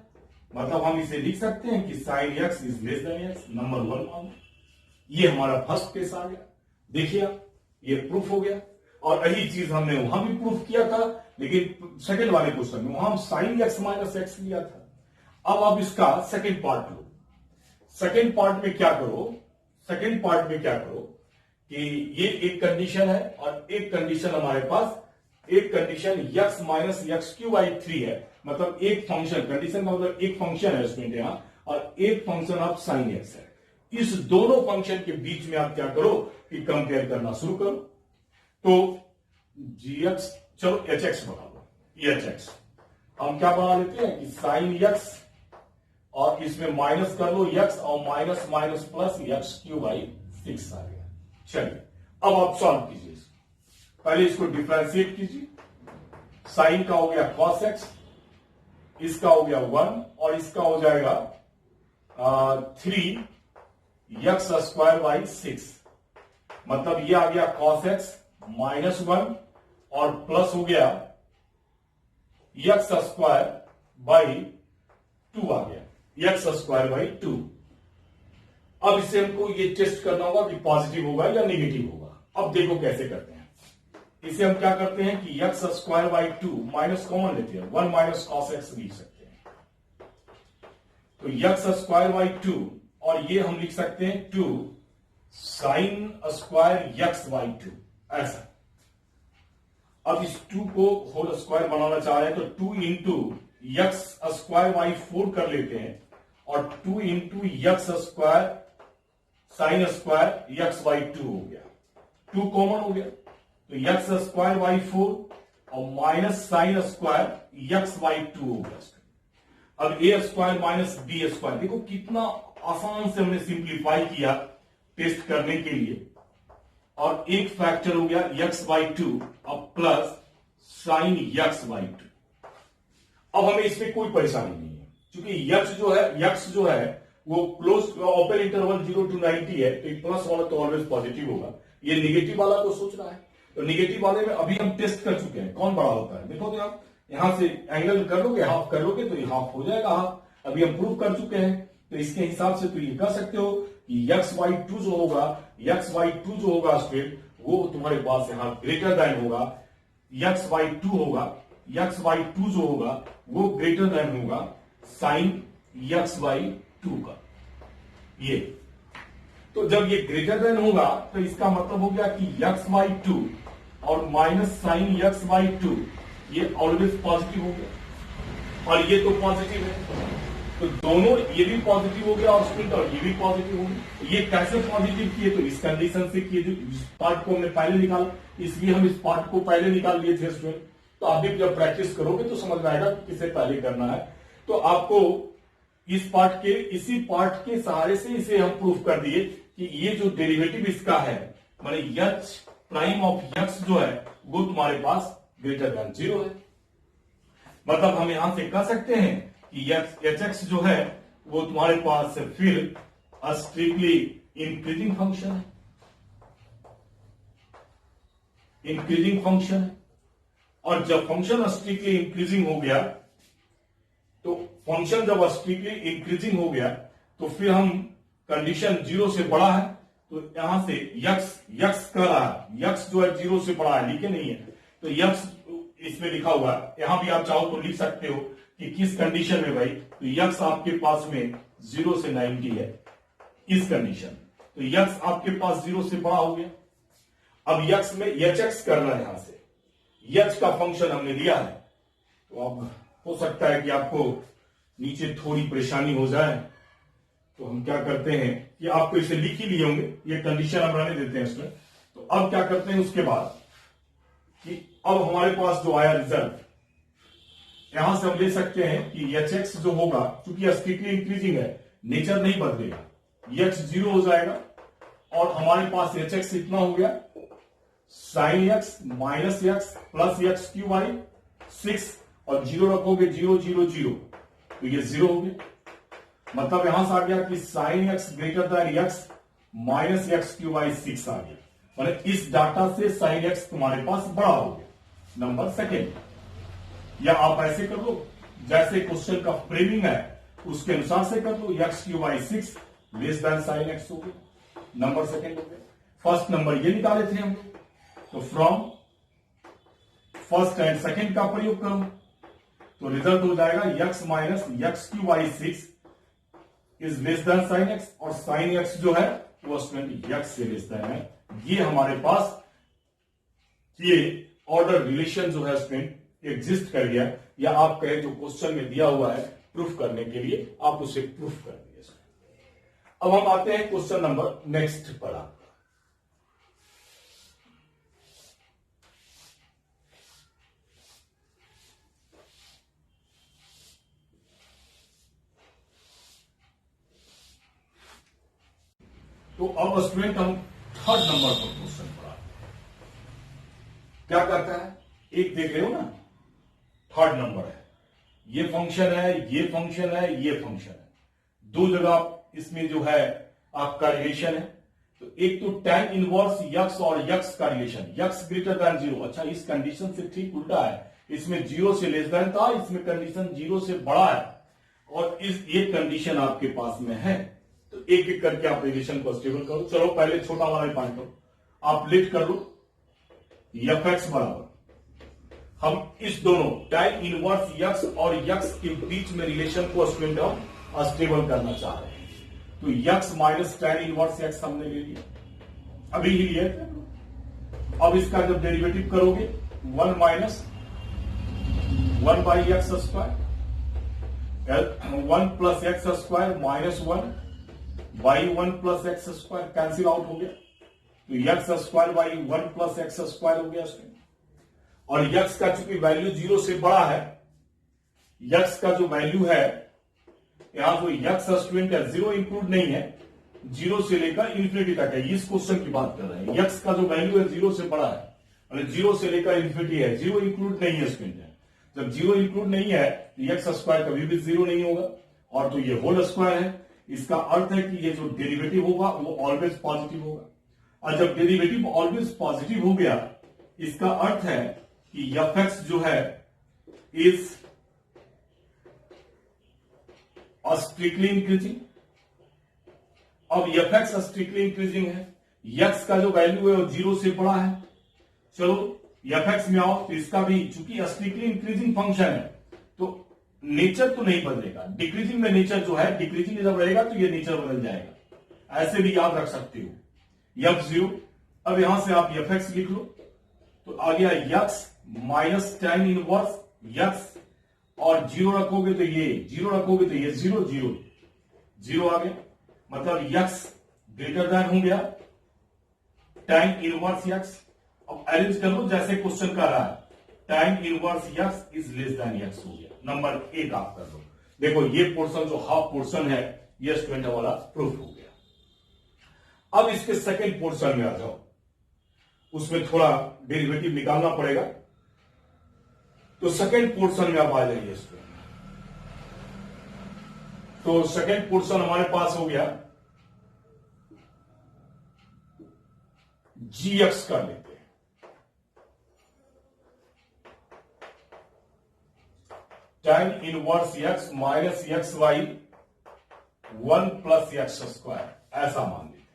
मतलब हम इसे लिख सकते हैं कि sine x is less then x, number 1 मान। ये हमारा फर्स्ट केस आ गया, देखिए ये प्रूफ हो गया। और यही चीज हमने वहां भी प्रूफ किया था, लेकिन सेकंड वाले क्वेश्चन में वहां हम साइन एक्स माइनस एक्स लिया था। अब आप इसका सेकंड पार्ट लो। सेकंड पार्ट में क्या करो कि ये एक कंडीशन है और एक कंडीशन हमारे पास, एक condition x minus x cube by 3 है, मतलब एक फंक्शन, कंडीशन का मतलब एक फंक्शन है स्टूडेंट यहां, और एक फंक्शन ऑफ साइन एक्स है। इस दोनों फंक्शन के बीच में आप क्या करो कि कंपेयर करना शुरू करो। तो जीएक्स, चलो एच एक्स बना लो, एच एक्स हम क्या बना लेते हैं कि साइन एक्स और इसमें माइनस कर लो एक्स और minus minus plus x cube by 6 आ गया। चलिए अब आप सॉल्व कीजिए, पहले इसको डिफरेंशिएट कीजिए। साइन का हो गया कॉस एक्स, इसका हो गया 1 और इसका हो जाएगा 3 एक्स स्क्वायर बाई 6, मतलब ये आ गया कॉस एक्स माइनस 1 और प्लस हो गया एक्स स्क्वायर बाई 2 आ गया, एक्स स्क्वायर बाई 2। अब इसे हमको ये टेस्ट करना होगा कि पॉजिटिव होगा या नेगेटिव होगा। अब देखो कैसे करते हैं। इसे हम क्या करते हैं कि x square by 2 minus common लेते हैं, 1 माइनस कॉस एक्स लिख सकते हैं। तो एक्स स्क्वायर बाई 2 और ये हम लिख सकते हैं 2 साइन स्क्वायर एक्स बाई 2, ऐसा। अब इस 2 को होल स्क्वायर बनाना चाह रहे हैं तो 2 इंटू एक्स स्क्वायर बाई 4 कर लेते हैं और 2 into x square sine square x by 2 हो गया, 2 कॉमन हो गया तो एक्स स्क्वायर बाई 4 और minus sine square x by 2 हो गया। अब ए स्क्वायर माइनस बी स्क्वायर, देखो कितना आसान से हमने सिंप्लीफाई किया टेस्ट करने के लिए। और एक फैक्टर हो गया एक्स बाई 2 और प्लस साइन एक्स बाई 2। अब हमें इसमें कोई परेशानी नहीं है क्योंकि एक्स जो है वो क्लोज ओपन इंटरवल 0 to 90 है, तो प्लस वाला तो ऑलवेज पॉजिटिव होगा। ये निगेटिव वाला को सोचना है, तो निगेटिव वाले में अभी हम टेस्ट कर चुके हैं कौन बड़ा होता है। देखोगे आप यहां से एंगल कर लोगे, हाफ कर लोगे तो ये हाफ हो जाएगा हाफ। अभी हम प्रूव कर चुके हैं, तो इसके हिसाब से तो ये कह सकते हो कि एक्स बाई 2 जो होगा, एक्स बाई 2 जो होगा स्टूडेंट वो तुम्हारे पास यहां ग्रेटर देन होगा, एक्स बाई 2 होगा, एक्स बाई 2 जो होगा वो ग्रेटर देन होगा साइन एक्स बाई 2 का। ये तो जब ये ग्रेटर देन होगा तो इसका मतलब हो गया कि एक्स बाई 2 और माइनस साइन एक्स बाई 2 ये ऑलवेज पॉजिटिव हो गया और ये तो पॉजिटिव है, तो दोनों ये भी पॉजिटिव हो गया और स्टूडेंट और ये भी पॉजिटिव हो गया। ये कैसे पॉजिटिव किए, तो इस कंडीशन से किए, इस पार्ट को हमने पहले निकाला, इसलिए हम इस पार्ट को पहले निकाल लिए थे स्टूडेंट। तो आप भी जब प्रैक्टिस करोगे तो समझ में आएगा कि किसे पहले करना है। तो आपको इस पार्ट के इसी पार्ट के सहारे से इसे हम प्रूफ कर दिए कि ये जो डेरिवेटिव इसका है माने एच प्राइम ऑफ एक्स जो है वो तुम्हारे पास ग्रेटर देन 0 है। मतलब हम यहां से कह सकते हैं कि एच एक्स जो है वो तुम्हारे पास फिर स्ट्रिक्टली इंक्रीजिंग फंक्शन है, इंक्रीजिंग फंक्शन है। और जब फंक्शन स्ट्रिक्टली इंक्रीजिंग हो गया तो फंक्शन जब स्ट्रिक्टली इंक्रीजिंग हो गया तो फिर हम कंडीशन 0 से बड़ा है तो यहां से यक्स कह रहा है, यक्स जो है 0 से बड़ा है, लिखे नहीं है तो यक्स इसमें लिखा हुआ है। यहां भी आप चाहो तो लिख सकते हो कि किस कंडीशन में भाई, तो यक्स आपके पास में 0 से 90 है इस कंडीशन, तो यक्स आपके पास 0 से बड़ा हो गया। अब यक्स में एच एक्स करना है, यहां से यच का फंक्शन हमने लिया है। तो अब हो सकता है कि आपको नीचे थोड़ी परेशानी हो जाए, तो हम क्या करते हैं कि आपको इसे लिख ही लिए होंगे, ये कंडीशन हम रहने देते हैं इसमें। तो अब क्या करते हैं उसके बाद कि अब हमारे पास जो आया रिजल्ट, यहां से हम ले सकते हैं कि एच एक्स जो होगा, चूंकि स्ट्रिक्टली इंक्रीजिंग है, नेचर नहीं बदलेगा, एक्स 0 हो जाएगा और हमारे पास एच एक्स इतना हो गया sine x minus x plus x cube by 6 और 0 रखोगे 0 0 0 तो ये 0 हो गया। मतलब यहां से आ गया कि sine x greater then x minus x cube by 6 आ गया। मतलब इस डाटा से साइन एक्स तुम्हारे पास बड़ा हो गया। नंबर सेकेंड, या आप ऐसे कर लो जैसे क्वेश्चन का फ्रेमिंग है उसके अनुसार से कर लो, x cube by 6 less than sine x हो गया, नंबर सेकेंड हो गया। फर्स्ट नंबर ये निकाले थे हम, तो फ्रॉम फर्स्ट एंड सेकेंड का प्रयोग करो तो रिजल्ट हो जाएगा x minus x cube by 6 is less than sine x, और साइन एक्स जो है वो स्टूडेंट एक्स से लेस देन है। ये हमारे पास ये ऑर्डर रिलेशन जो है स्टूडेंट एग्जिस्ट कर गया, या आप कहे जो क्वेश्चन में दिया हुआ है प्रूफ करने के लिए आप उसे प्रूफ कर दिए। अब हम आते हैं क्वेश्चन नंबर नेक्स्ट पर। आप तो अब स्टूडेंट हम थर्ड नंबर पर क्वेश्चन पढ़ाते हैं। क्या करता है, एक देख रहे हो ना, थर्ड नंबर है, ये फंक्शन है, ये फंक्शन है, ये फंक्शन है, दो जगह इसमें जो है आपका रिलेशन है। तो एक तो tan इनवर्स यक्स और यक्स का रिलेशन, यक्स ग्रेटर देन 0। अच्छा, इस कंडीशन से ठीक उल्टा है, इसमें 0 से लेस देन था, इसमें कंडीशन 0 से बड़ा है। और इस ये कंडीशन आपके पास में है, तो एक एक करके आप रिलेशन को स्टेबल करो। चलो पहले छोटा वाला पॉइंट लो, आप लिट कर लो एफ एक्स बराबर, हम इस दोनों tan इनवर्स यक्स और यक्स के बीच में रिलेशन को स्टूडेंट हम स्टेबल करना चाह रहे हैं। तो x minus tan inverse x हमने ले लिया, अभी ही लिया था। अब इसका जब डेरिवेटिव करोगे 1 minus 1 by x square, 1 plus x square minus 1 by 1 plus x square cancel out हो गया, तो x square by 1 plus x square हो गया इसमें। और यक्स का चूंकि वैल्यू 0 से बड़ा है, यक्स का जो वैल्यू है यहां जो यक्स स्टूडेंट है 0 इंक्लूड नहीं है, 0 से लेकर इन्फिनिटी तक है, इस क्वेश्चन की बात कर रहे हैं। यक्स का जो वैल्यू है 0 से बड़ा है और 0 से लेकर इन्फिनिटी है, 0 इंक्लूड नहीं है स्टूडेंट है। जब 0 इंक्लूड नहीं है तो एक्स स्क्वायर कभी भी 0 नहीं होगा, और तो ये होल स्क्वायर है। इसका अर्थ है कि ये जो डेरिवेटिव होगा वो ऑलवेज पॉजिटिव होगा, और जब डेरिवेटिव ऑलवेज पॉजिटिव हो गया इसका अर्थ है कि एफ एक्स जो है इज स्ट्रिक्टली इंक्रीजिंग। अब एफ एक्स स्ट्रिक्टली इंक्रीजिंग है, यक्स का जो वैल्यू है वो 0 से बड़ा है। चलो एफ एक्स में आओ, तो इसका भी चूंकि स्ट्रिक्टली इंक्रीजिंग फंक्शन है तो नेचर तो नहीं बदलेगा, डिक्रीजिंग में नेचर जो है, डिक्रीजिंग जब रहेगा तो ये नेचर बदल जाएगा, ऐसे भी याद रख सकते हो। एफ 0, अब यहां से आप एफ एक्स लिख लो, तो आ गया x minus tan inverse x, और 0 रखोगे तो ये 0 रखोगे तो ये 0 0 0 आ गया, मतलब यक्स ग्रेटर देन हो गया tan इनवर्स यक्स। अब अरेंज कर लो जैसे क्वेश्चन कर रहा है, tan inverse x is less then x हो गया। नंबर 1 आप कर लो, देखो ये पोर्शन जो हाफ पोर्शन है ये स्टूडेंट वाला प्रूफ हो गया। अब इसके सेकेंड पोर्शन में आ जाओ, उसमें थोड़ा डेरिवेटिव निकालना पड़ेगा, तो सेकेंड पोर्शन में आप आ जाइए स्टूडेंट। तो सेकेंड पोर्शन हमारे पास हो गया जी एक्स कर लेते हैं, tan inverse x minus x y 1 plus x square, ऐसा मान लेते हैं।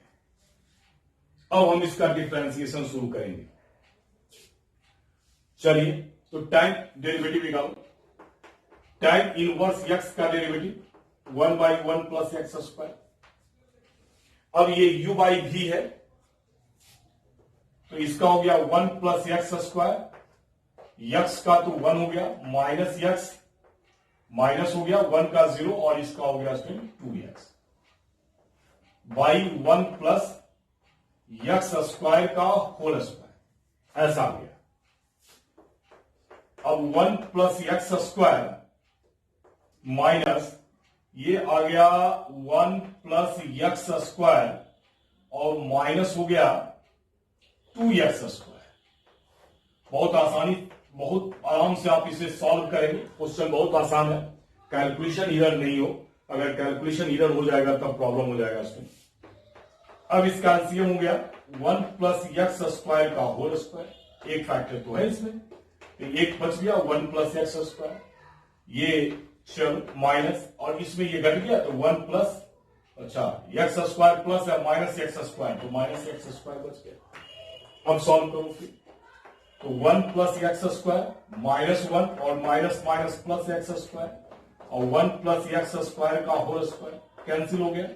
अब हम इसका डिफरेंशिएशन शुरू करेंगे। चलिए, तो tan डेरिवेटिव निकालो, tan इनवर्स एक्स का derivative 1 by 1 plus x square. अब ये u बाई v है, तो इसका हो गया 1 प्लस एक्स स्क्वायर, यक्स का तो 1 हो गया, माइनस यक्स माइनस हो गया 1 का 0, और इसका हो गया 2x by 1 plus x square का होल स्क्वायर, ऐसा हो गया। अब 1 प्लस एक्स स्क्वायर माइनस ये आ गया 1 प्लस एक्स स्क्वायर, और माइनस हो गया 2x स्क्वायर। बहुत आसानी, बहुत आराम से आप इसे सॉल्व करेंगे, क्वेश्चन बहुत आसान है, कैलकुलेशन इधर नहीं हो, अगर कैलकुलेशन इधर हो जाएगा तब प्रॉब्लम हो जाएगा इसमें। अब इसका एलसीएम हो गया 1 प्लस एक्स स्क्वायर का होल स्क्वायर, एक फैक्टर तो है इसमें, तो एक बच गया 1 प्लस एक्स स्क्वायर, ये चल माइनस, और इसमें ये घट गया तो 1 प्लस, अच्छा एक्स स्क्वायर प्लस है माइनस एक्स स्क्वायर, तो माइनस एक्स स्क्वायर बच गया। अब सॉल्व करो फिर, तो 1 प्लस एक्स स्क्वायर माइनस 1 और minus minus plus x square, और 1 प्लस एक्स स्क्वायर का होल स्क्वायर कैंसिल हो गया,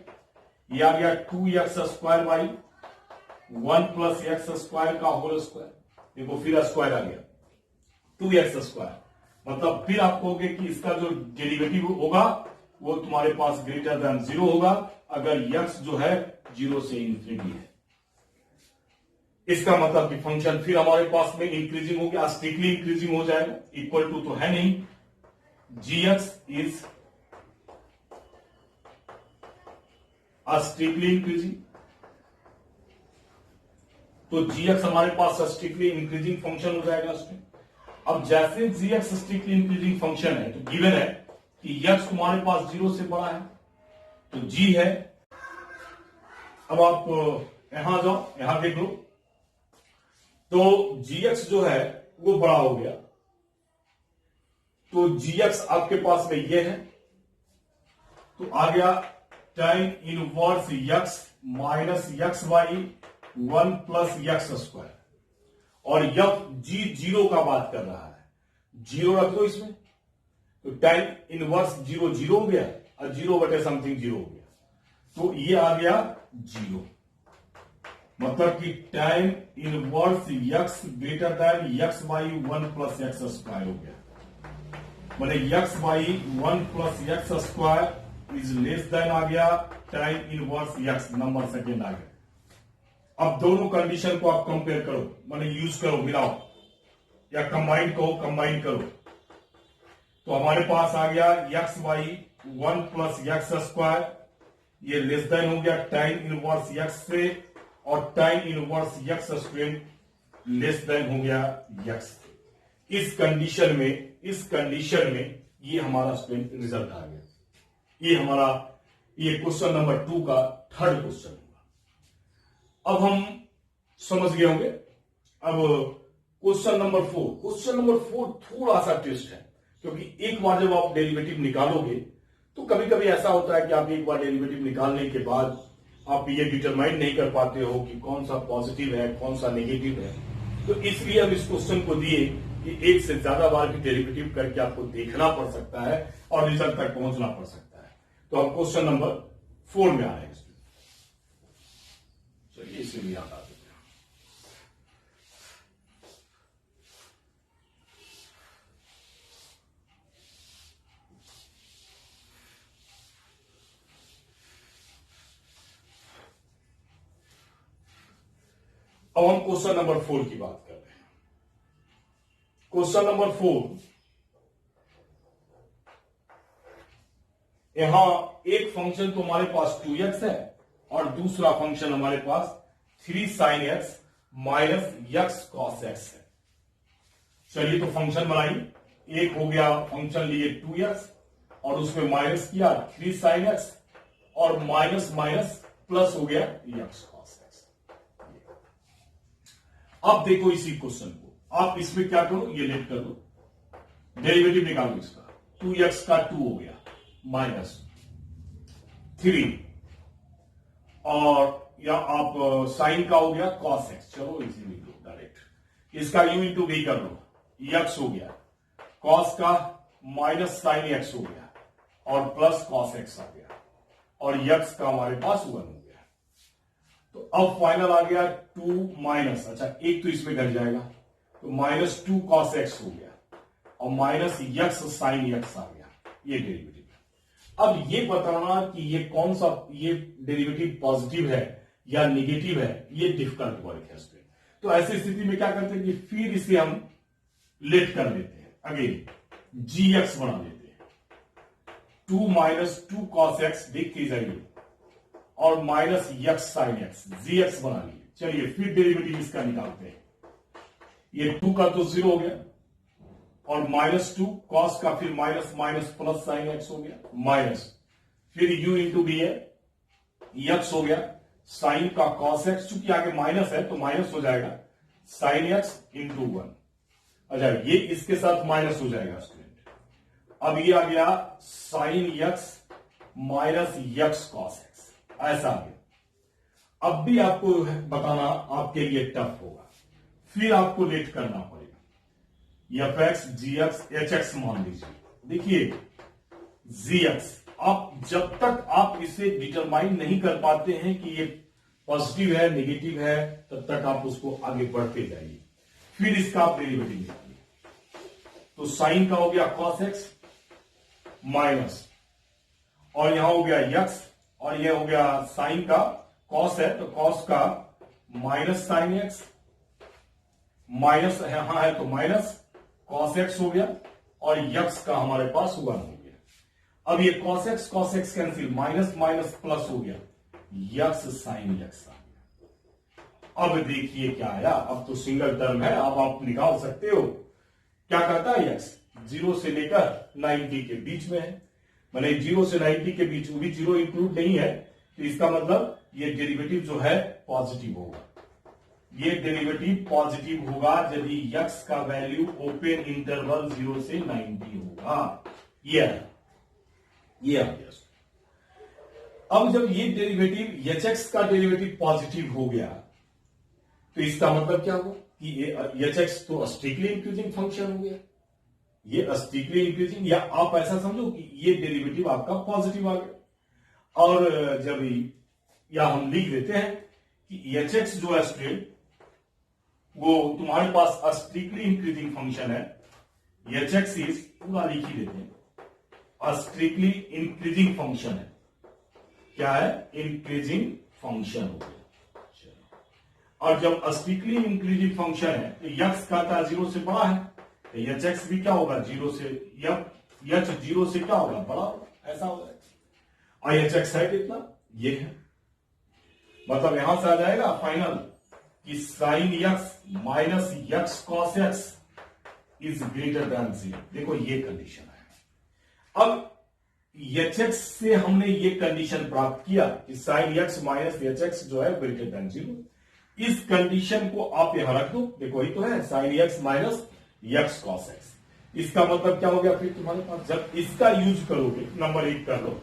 ये आ गया 2x square by 1 plus x square का होल स्क्वायर। देखो फिर स्क्वायर आ गया 2x स्क्वायर, मतलब फिर आप कहोगे कि इसका जो डेरिवेटिव होगा वो तुम्हारे पास ग्रेटर देन 0 होगा अगर x जो है 0 से इंफिनिटी है। इसका मतलब कि फंक्शन फिर हमारे पास में इंक्रीजिंग हो गया, स्ट्रिक्टली इंक्रीजिंग हो जाएगा, इक्वल टू तो है नहीं, gx इज स्ट्रिक्टली इंक्रीजिंग, तो gx हमारे पास स्ट्रिक्टली इंक्रीजिंग फंक्शन हो जाएगा उसमें। अब जैसे gx स्ट्रिक्टली इंक्रीजिंग फंक्शन है तो गिवन है कि x तुम्हारे पास 0 से बड़ा है, तो g है। अब आप यहां जाओ, यहां देख लो, तो gx जो है वो बड़ा हो गया, तो gx आपके पास में ये है, तो आ गया tan inverse x minus x by 1 plus x square. और यफ जी जीरो का बात कर रहा है, जीरो रख दो इसमें, तो tan इनवर्स जीरो जीरो हो गया और जीरो बटे समथिंग जीरो हो गया, तो ये आ गया जीरो। मतलब कि tan inverse x greater than x by 1 plus x square हो गया। मैंने x by 1 plus x square is less than आ गया tan inverse x, number second आ गया। अब दोनों कंडीशन को आप कंपेयर करो, मैंने यूज करो, मिलाओ या कंबाइन कहो, कंबाइन करो, तो हमारे पास आ गया x by 1 plus x square, ये लेस देन हो गया tan इनवर्स x से, और tan inverse x square less than हो गया x। इस कंडीशन में ये हमारा स्टूडेंट रिजल्ट आ गया। ये हमारा ये क्वेश्चन नंबर 2 का थर्ड क्वेश्चन होगा। अब हम समझ गए होंगे। अब क्वेश्चन नंबर 4 थोड़ा सा ट्विस्ट है, क्योंकि एक बार जब आप डेरिवेटिव निकालोगे तो कभी कभी ऐसा होता है कि आप एक बार डेरिवेटिव निकालने के बाद आप ये डिटरमाइन नहीं कर पाते हो कि कौन सा पॉजिटिव है कौन सा नेगेटिव है। तो इसलिए हम इस क्वेश्चन को दिए कि एक से ज्यादा बार भी डेरिवेटिव करके आपको देखना पड़ सकता है और रिजल्ट तक पहुंचना पड़ सकता है। तो हम क्वेश्चन नंबर 4 में आ रहे हैं। चलिए इसे भी याद आ देते हैं। अब हम क्वेश्चन नंबर 4 की बात कर रहे हैं। क्वेश्चन नंबर 4, यहां एक फंक्शन तो हमारे पास 2x है और दूसरा फंक्शन हमारे पास 3 sin x minus x cos x है। चलिए तो फंक्शन बनाइए। एक हो गया फंक्शन लिए 2x और उसमें माइनस किया 3 sin x और माइनस माइनस प्लस हो गया x cos x। अब देखो इसी क्वेश्चन को आप इसमें क्या करो, ये लेट कर दो, डेरिवेटिव निकालो इसका। 2x का 2 हो गया माइनस 3 और या आप साइन का हो गया cos x। चलो इसी लिख लो डायरेक्ट, इसका u इंटू वी कर लो, x हो गया, cos का माइनस साइन x हो गया और प्लस cos x आ गया और x का हमारे पास 1 हो गया। तो अब फाइनल आ गया 2 माइनस, अच्छा एक तो इसमें घट जाएगा, तो माइनस 2 cos x हो गया और माइनस x साइन x आ गया। ये डेरिवेटिव। अब ये बताना कि ये कौन सा ये डेरिवेटिव पॉजिटिव है या नेगेटिव है, ये डिफिकल्ट वर्क है स्टूडेंट। तो ऐसी स्थिति में क्या करते हैं कि फिर इसे हम लेट कर लेते हैं, अगेन gx बना लेते हैं। 2 माइनस 2 cos x देखते जाइए और minus x sine x gx बना लिए। चलिए फिर डेरिवेटिव इसका निकालते हैं। ये 2 का तो 0 हो गया और माइनस 2 cos का फिर minus minus plus sign x हो गया माइनस, फिर u इंटू बी है x हो गया, साइन का cos x, चूंकि आगे माइनस है तो माइनस हो जाएगा साइन x इंटू 1। अच्छा ये इसके साथ माइनस हो जाएगा स्टूडेंट। अब ये आ गया sine x minus x cos x, ऐसा आ गया। अब भी आपको बताना आपके लिए टफ होगा, फिर आपको लेट करना पड़ेगा। एफ एक्स जी एक्स एच एक्स मान लीजिए। देखिए gx, आप जब तक आप इसे डिटरमाइन नहीं कर पाते हैं कि ये पॉजिटिव है नेगेटिव है, तब तक आप उसको आगे बढ़ते जाइए। फिर इसका आप डेरिवेटिव निकालिए। तो साइन का हो गया cos x माइनस, और यहां हो गया x और यह हो गया साइन का cos है तो cos का माइनस साइन x माइनस यहां है तो माइनस cos x हो गया और x का हमारे पास 1 हो गया। अब ये cos x cancel, minus minus plus हो गया x साइन x आ गया। अब देखिए क्या आया, अब तो सिंगल टर्म है, अब आप निकाल सकते हो। क्या करता है x 0 से लेकर 90 के बीच में है, मैंने 0 से 90 के बीच में भी 0 इंक्लूड नहीं है, तो इसका मतलब ये डेरिवेटिव जो है पॉजिटिव होगा। ये डेरिवेटिव पॉजिटिव होगा यदि x का वैल्यू ओपन इंटरवल 0 से 90 होगा। ये आ गया। अब जब ये डेरिवेटिव एच एक्स का डेरिवेटिव पॉजिटिव हो गया तो इसका मतलब क्या हुआ कि ये एच एक्स तो स्ट्रिक्टली इंक्रीजिंग फंक्शन हो गया, ये स्ट्रिक्टली इंक्रीजिंग, या आप ऐसा समझो कि ये डेरिवेटिव आपका पॉजिटिव आ गया। और जब या हम लिख देते हैं कि एच एक्स जो है स्टूडेंट वो तुम्हारे पास स्ट्रिक्टली इंक्रीजिंग फंक्शन है, एच एक्स इज पूरा लिख ही देते हैं, स्ट्रिक्टली इंक्रीजिंग फंक्शन है। क्या है? इंक्रीजिंग फंक्शन हो गया। और जब स्ट्रिक्टली इंक्रीजिंग फंक्शन है तो यक्स का था 0 से बड़ा है, तो एच एक्स भी क्या होगा? 0 से, एच 0 से क्या होगा? बड़ा होगा, ऐसा होगा। और एच एक्स है कितना? ये है, मतलब यहां से आ जाएगा फाइनल कि sign x minus x cos x is greater than 0। देखो ये कंडीशन है। अब एच एक्स से हमने ये कंडीशन प्राप्त किया कि sine x minus H x जो है ग्रेटर देन 0। इस कंडीशन को आप यहां रख दो, देखो वही तो है sine x minus x cos x. इसका मतलब क्या हो गया फिर तुम्हारे पास? जब इसका यूज करोगे, नंबर 1 कर लो,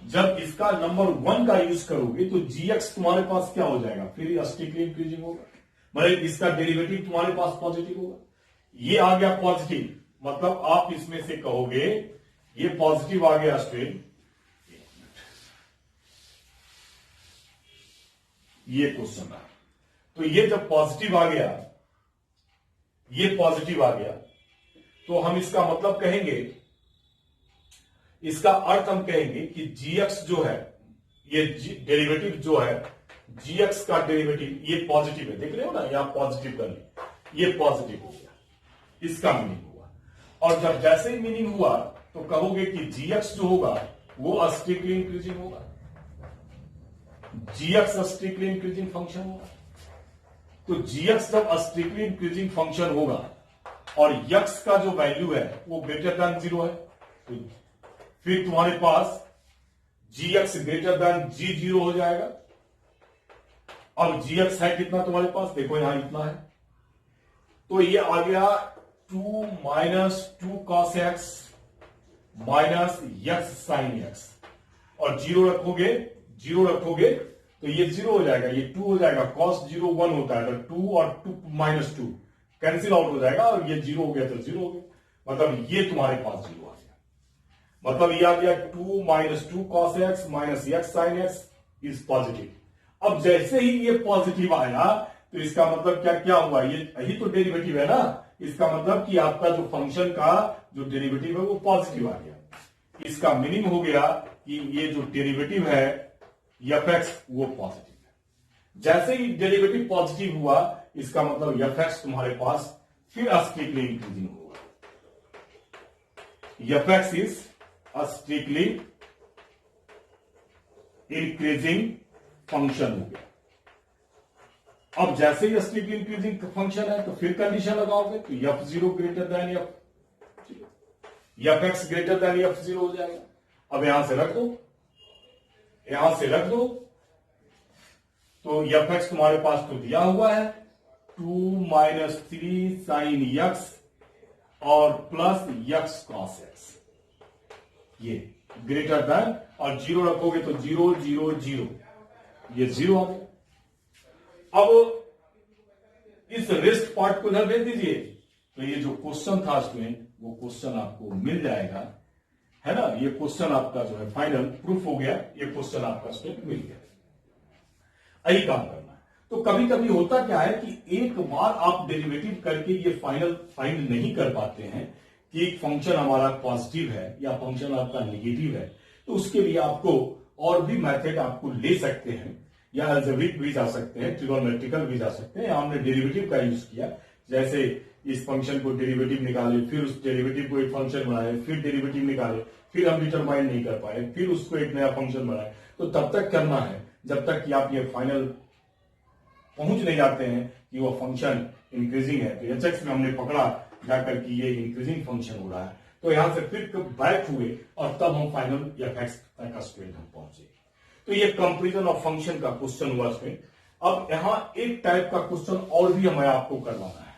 जब इसका नंबर 1 का यूज करोगे तो जी एक्स तुम्हारे पास क्या हो जाएगा? फिर स्ट्रिक्टली इंक्रीजिंग होगा, मतलब इसका डेरिवेटिव तुम्हारे पास पॉजिटिव होगा। ये आ गया पॉजिटिव, मतलब आप इसमें से कहोगे ये पॉजिटिव आ गया स्टूडेंट, ये क्वेश्चन है। तो ये जब पॉजिटिव आ गया, ये पॉजिटिव आ गया, तो हम इसका मतलब कहेंगे, इसका अर्थ हम कहेंगे कि gx जो है, ये डेरिवेटिव जो है gx का डेरिवेटिव ये पॉजिटिव है। देख रहे हो ना, यहां पॉजिटिव कर लिया, ये पॉजिटिव हो गया, इसका मीनिंग हुआ। और जब जैसे ही मीनिंग हुआ तो कहोगे कि gx जो होगा वो स्ट्रिक्टली इंक्रीजिंग होगा, gx स्ट्रिक्टली इंक्रीजिंग फंक्शन होगा। तो gx जब स्ट्रिक्टली इंक्रीजिंग फंक्शन होगा और x का जो वैल्यू है वो ग्रेटर देन 0 है, तो फिर तुम्हारे पास gx ग्रेटर देन g0 हो जाएगा। अब gx है कितना तुम्हारे पास? देखो यहां इतना है, तो ये आ गया 2 minus 2 cos x minus x sine x, और 0 रखोगे, 0 रखोगे तो ये 0 हो जाएगा, ये 2 हो जाएगा, cos 0 1 होता है तो 2 और 2 माइनस 2 कैंसिल आउट हो जाएगा, और ये 0 हो गया तो 0 हो गया, मतलब ये तुम्हारे पास 0 आ गया। मतलब ये आ गया 2 minus 2 cos x minus x sine x is positive. अब जैसे ही ये पॉजिटिव आया तो इसका मतलब क्या क्या हुआ? ये यही तो डेरिवेटिव है ना, इसका मतलब कि आपका जो फंक्शन का जो डेरिवेटिव है वो पॉजिटिव आ गया। इसका मीनिंग हो गया कि ये जो डेरिवेटिव है एफ एक्स वो पॉजिटिव है। जैसे ही डेरिवेटिव पॉजिटिव हुआ इसका मतलब एफ एक्स तुम्हारे पास फिर स्ट्रिक्टली इंक्रीजिंग होगा, F x is strictly increasing function हो गया। अब जैसे ही स्ट्रिक्टली इंक्रीजिंग फंक्शन है तो फिर कंडीशन लगाओगे तो F 0 greater than F x greater then F 0 हो जाएगा। अब यहां से रख दो, यहां से रख दो, तो एफ एक्स तुम्हारे पास तो दिया हुआ है 2 माइनस 3 साइन एक्स और प्लस एक्स कॉस एक्स, ये ग्रेटर देन, और 0 रखोगे तो 0 0 0, ये 0 आ गया। अब इस रेस्ट पार्ट को इधर भेज दीजिए, तो ये जो क्वेश्चन था स्टूडेंट वो क्वेश्चन आपको मिल जाएगा, है ना। ये क्वेश्चन आपका जो है फाइनल प्रूफ हो गया, ये क्वेश्चन आपका स्टूडेंट मिल गया। यही काम करना है। तो कभी कभी होता क्या है कि एक बार आप डेरिवेटिव करके ये फाइनल फाइंड नहीं कर पाते हैं कि एक फंक्शन हमारा पॉजिटिव है या फंक्शन आपका नेगेटिव है, तो उसके लिए आपको और भी मेथड आपको ले सकते हैं, या अलजेब्रिक भी जा सकते हैं, ट्रिगोनोमेट्रिकल भी जा सकते हैं। हमने डेरिवेटिव का यूज किया, जैसे इस फंक्शन को डेरिवेटिव निकाले, फिर उस डेरिवेटिव को एक फंक्शन बनाए, फिर डेरिवेटिव निकाले, फिर हम डिटरमाइन नहीं कर पाए, फिर उसको एक नया फंक्शन बनाए। तो तब तक करना है जब तक कि आप ये फाइनल पहुंच नहीं जाते हैं कि वो फंक्शन इंक्रीजिंग है। तो एच में हमने पकड़ा जाकर कि ये इंक्रीजिंग फंक्शन हो रहा है, तो यहां से फिर बैक हुए और तब हम फाइनल एफ एक्स का स्टूडेंट हम पहुंचे। तो ये कंपेरिजन ऑफ फंक्शन का क्वेश्चन हुआ इसमें। अब यहां एक टाइप का क्वेश्चन और भी हमें आपको करवाना है।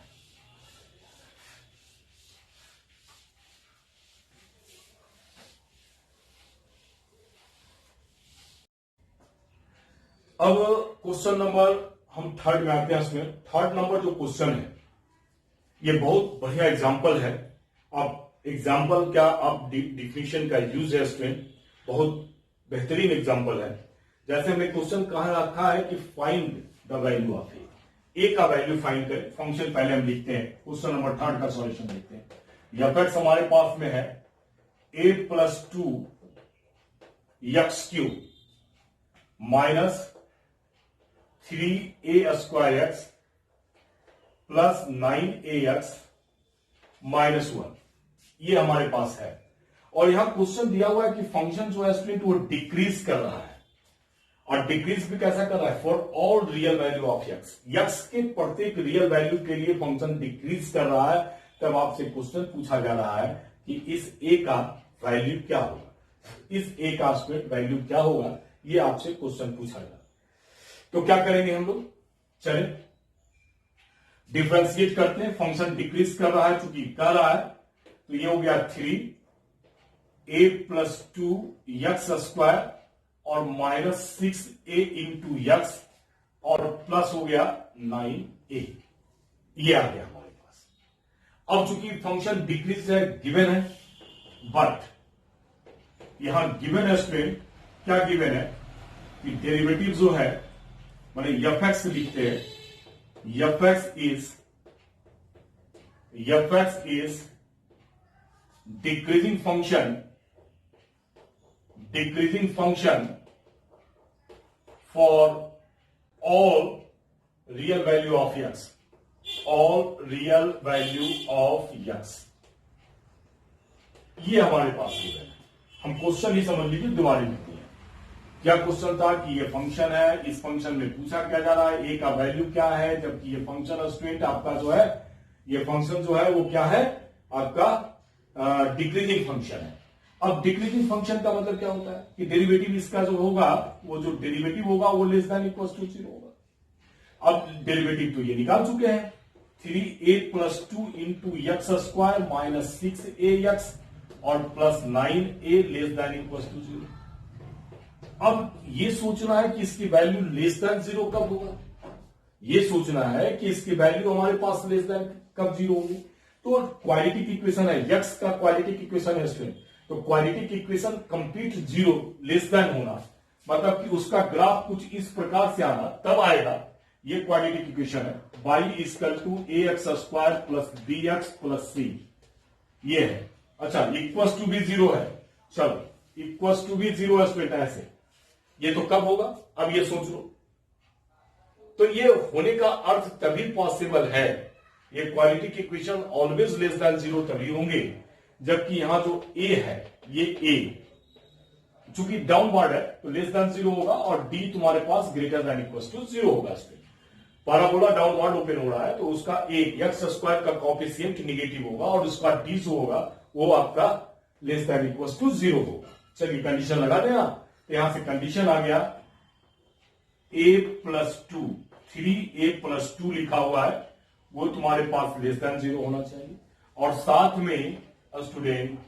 अब क्वेश्चन नंबर हम थर्ड में आते हैं। इसमें थर्ड नंबर जो क्वेश्चन है ये बहुत बढ़िया एग्जाम्पल है। आप एग्जाम्पल क्या, आप डिफिनेशन का यूज है स्टूडेंट, बहुत बेहतरीन एग्जाम्पल है। जैसे हमने क्वेश्चन कहा रखा है कि find the value of a का वैल्यू फाइंड करें। फंक्शन पहले हम लिखते हैं, क्वेश्चन नंबर थर्ड का सॉल्यूशन देखते हैं। एफ हमारे पास में है a plus 2 x cube minus 3a square x plus 9ax minus 1, ये हमारे पास है। और यहां क्वेश्चन दिया हुआ है कि फंक्शन जो है स्टूडेंट वो डिक्रीज कर रहा है, और डिक्रीज भी कैसा कर रहा है, for all real value of x, x के प्रत्येक रियल वैल्यू के लिए फंक्शन डिक्रीज कर रहा है। तब आपसे क्वेश्चन पूछा जा रहा है कि इस ए का वैल्यू क्या होगा, इस ए का स्टूडेंट वैल्यू क्या होगा, ये आपसे क्वेश्चन पूछा जा रहा है। तो क्या करेंगे हम लोग, चले डिफरेंशिएट करते हैं। फंक्शन डिक्रीज कर रहा है, चूंकि कर रहा है, तो ये हो गया 3a प्लस 2 एक्स स्क्वायर और माइनस 6a इंटू एक्स और प्लस हो गया 9a, ये आ गया हमारे पास। अब चूंकि फंक्शन डिक्रीज है, गिवन है, बट यहां गिवन है स्टूडेंट, क्या गिवन है कि डेरिवेटिव जो है माने एफ एक्स लिखते हैं, F x is decreasing function for all real value of x, all real value of x, ये हमारे पास है। हम क्वेश्चन ही समझ लीजिए, दोबारा लिखते हैं। क्या क्वेश्चन था कि ये फंक्शन है, इस फंक्शन में पूछा क्या जा रहा है, ए का वैल्यू क्या है, जबकि ये फंक्शन स्टूडेंट आपका जो है, ये फंक्शन जो है वो क्या है आपका डिक्रीजिंग फंक्शन है। अब डिक्रीजिंग फंक्शन का मतलब क्या होता है कि डेरिवेटिव इसका जो होगा, वो जो डेरिवेटिव होगा वो लेस देन इक्वल टू 0 होगा। अब डेरिवेटिव तो ये निकाल चुके हैं, 3a plus 2 into x square minus 6ax और plus 9a less than equal to 0। अब ये सोचना है कि इसकी वैल्यू लेस देन 0 कब होगा, ये सोचना है कि इसकी वैल्यू हमारे पास लेस देन कब 0 होगी। तो क्वाड्रेटिक इक्वेशन है, एक्स का क्वाड्रेटिक इक्वेशन है स्टूडेंट, तो quadratic equation complete 0 less than होना, मतलब कि उसका ग्राफ कुछ इस प्रकार से आना, तब आएगा। ये क्वाड्रेटिक इक्वेशन है, y equal to ax square plus bx plus c, ये है। अच्छा, इक्वल्स टू भी 0 है, चलो इक्वल्स टू भी 0 है स्टूडेंट, ऐसे ये तो कब होगा, अब ये सोच लो। तो ये होने का अर्थ तभी पॉसिबल है, ये quadratic equation always less then 0 तभी होंगे, जबकि यहां जो a है, ये a चूंकि डाउनवर्ड है तो लेस देन 0 होगा, और d तुम्हारे पास ग्रेटर देन इक्वल टू 0 होगा। पैराबोला डाउनवर्ड ओपन हो रहा है, तो उसका a एक्स स्क्वायर का कॉफिशिएंट निगेटिव होगा, और उसका d जो होगा वो आपका लेस देन इक्वल टू 0 होगा। चलिए कंडीशन लगा देना, तो यहां से कंडीशन आ गया a प्लस 2, 3a प्लस 2 लिखा हुआ है, वो तुम्हारे पास लेस देन 0 होना चाहिए, और साथ में स्टूडेंट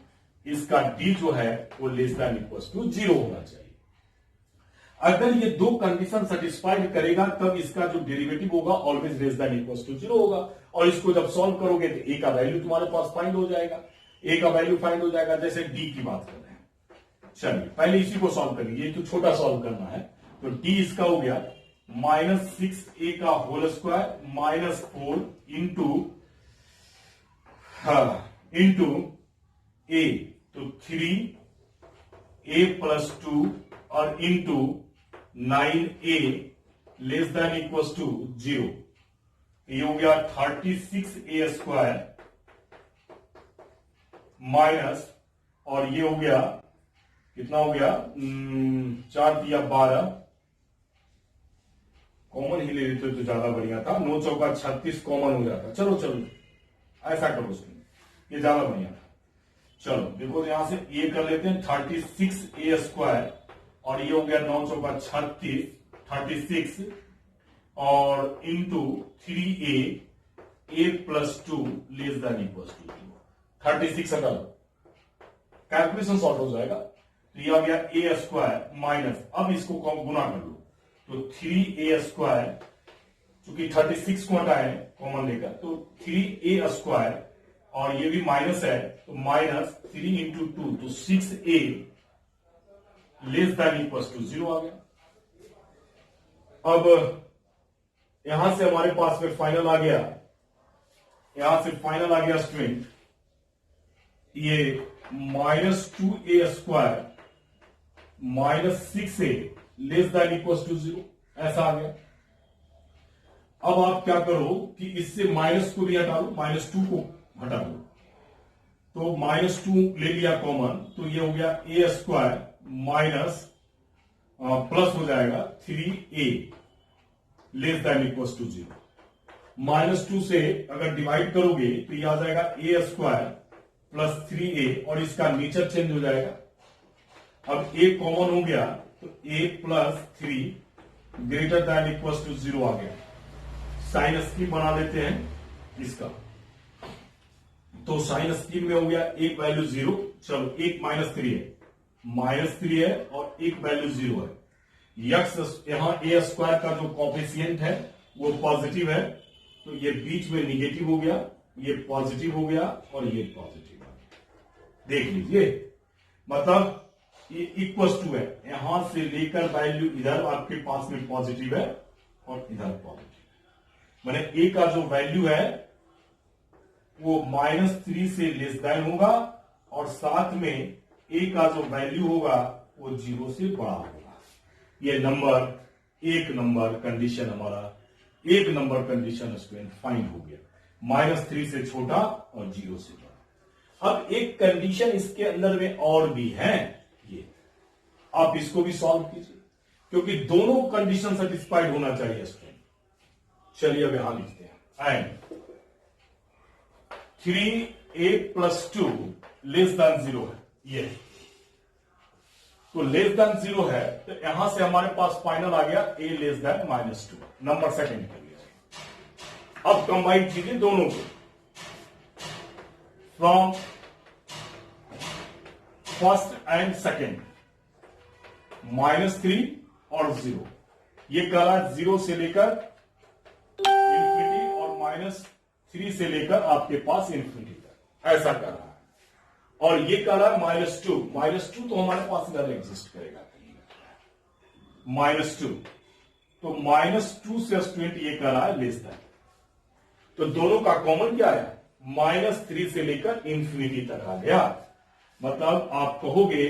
इसका d जो है वो लेस देन इक्वल टू 0 होना चाहिए। अगर ये दो कंडीशन सेटिस्फाइड करेगा, तब इसका जो डेरिवेटिव होगा always less than equal to 0 होगा, और इसको जब सॉल्व करोगे तो a का वैल्यू तुम्हारे पास फाइंड हो जाएगा, a का वैल्यू फाइंड हो जाएगा। जैसे d की बात कर रहे हैं, चलिए पहले इसी को सॉल्व करिए, ये तो छोटा सॉल्व करना है। तो d इसका हो गया माइनस 6a का whole square minus 4 into a, तो 3a प्लस 2 और into 9a less than equal to 0, ये हो गया 36a स्क्वायर माइनस, और ये हो गया कितना हो गया 4 दिया 12, कॉमन ही ले लेते तो ज्यादा बढ़िया था, 9 चौका 36 कॉमन हो जाता। चलो ऐसा करो, ये ज्यादा बढ़िया था। चलो देखो यहां से a कर लेते हैं 36a स्क्वायर, और ये हो गया 9 चौका 36 और into 3a plus 2 less than equal to 36 हटा दो, कैलकुलेशन सॉल्व हो जाएगा। तो ये आ गया a स्क्वायर माइनस, अब इसको गुना कर लो, तो 3a², चूंकि 36 को हटाए कॉमन लेकर, तो 3a² और ये भी माइनस है, तो माइनस 3 इंटू 2, तो 6a less than equals to 0 आ गया। अब यहां से हमारे पास में फाइनल आ गया, यहां से फाइनल आ गया स्टूडेंट, ये -2a² -6a less than equals to 0 ऐसा आ गया। अब आप क्या करो कि इससे माइनस को भी हटा लो, -2 को हटा लो, तो -2 ले लिया कॉमन, तो ये हो गया a² माइनस प्लस हो जाएगा 3a less than equals to 0। -2 से अगर डिवाइड करोगे तो ये आ जाएगा a² प्लस 3a और इसका नेचर चेंज हो जाएगा। अब a कॉमन हो गया तो a plus 3 greater than equals to 0 आ गया। साइन स्कीम बना देते हैं इसका, तो साइन स्कीम में हो गया एक वैल्यू 0, चलो एक -3 है, -3 है और एक वैल्यू 0 है। यक्स यहां a² का जो कॉफिशिएंट है वो पॉजिटिव है, तो ये बीच में निगेटिव हो गया, ये पॉजिटिव हो गया और ये पॉजिटिव है। देख लीजिए, मतलब ये इक्वल्स टू है, यहां से लेकर वैल्यू इधर आपके पास में पॉजिटिव है और इधर पॉजिटिव, माने a का जो वैल्यू है वो -3 से लेस देन होगा और साथ में a का जो वैल्यू होगा वो 0 से बड़ा होगा। ये नंबर एक नंबर कंडीशन, हमारा एक नंबर कंडीशन स्टूडेंट फाइंड हो गया, -3 से छोटा और 0 से बड़ा। अब एक कंडीशन इसके अंदर में और भी है, ये आप इसको भी सॉल्व कीजिए, क्योंकि दोनों कंडीशन सेटिस्फाइड होना चाहिए स्टूडेंट। चलिए अब यहां लिखते हैं, एंड 3a + 2 लेस देन 0 है, ये तो लेस देन 0 है, तो यहां से हमारे पास फाइनल आ गया a less than -2, number second कर लिया। अब कंबाइन कीजिए दोनों को, फ्रॉम फर्स्ट एंड सेकंड, -3 और 0, ये कह रहा है 0 से लेकर इंफिनिटी और -3 से लेकर आपके पास इंफिनिटी तक, ऐसा कर रहा है। और ये कह रहा है -2 तो हमारे पास इधर एग्जिस्ट करेगा, -2, तो -2 से स्टूडेंट ये कह रहा है लेस देन, तो दोनों का कॉमन क्या है, -3 से लेकर इंफिनिटी तक आ गया। मतलब आप कहोगे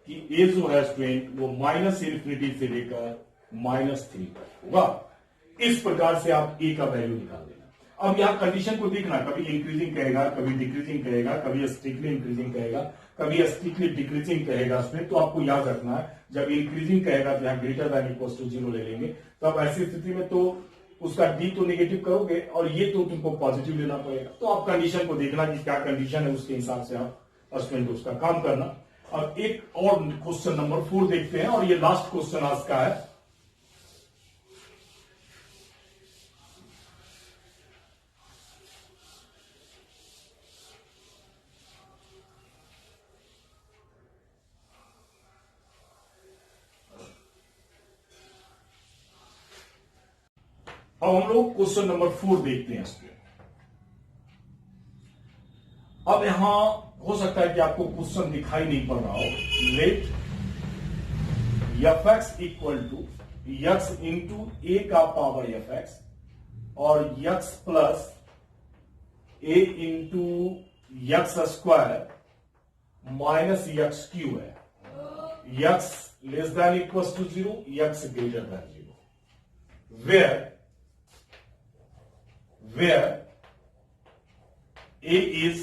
कि ए जो है स्टूडेंट वो -इंफिनिटी से लेकर -3 तक होगा। इस प्रकार से आप ए का वैल्यू निकाल देना। अब यहां कंडीशन को देखना, कभी इंक्रीजिंग कहेगा, कभी डिक्रीजिंग कहेगा, कभी स्ट्रिक्टली इंक्रीजिंग कहेगा, कभी स्ट्रिक्टली डिक्रीजिंग कहेगा उसमें, तो आपको याद रखना है जब इंक्रीजिंग कहेगा तो यहां ग्रेटर देन इक्वल्स टू 0 ले लेंगे, तब ऐसी स्थिति में तो उसका डी तो नेगेटिव करोगे और ये तो तुमको पॉजिटिव लेना पड़ेगा। तो आप कंडीशन को देखना कि क्या कंडीशन है, उसके हिसाब से आप स्टूडेंट उसका काम करना। अब एक और क्वेश्चन नंबर 4 देखते हैं और ये लास्ट क्वेश्चन आज का है। अब हम लोग क्वेश्चन नंबर 4 देखते हैं इसमें। अब यहां हो सकता है कि आपको क्वेश्चन दिखाई नहीं पड़ रहा हो। लेट f(x) = x इंटू ए का पावर f(x) और x plus a into x² minus x³ है। x less than equals to 0, x greater than 0, where a is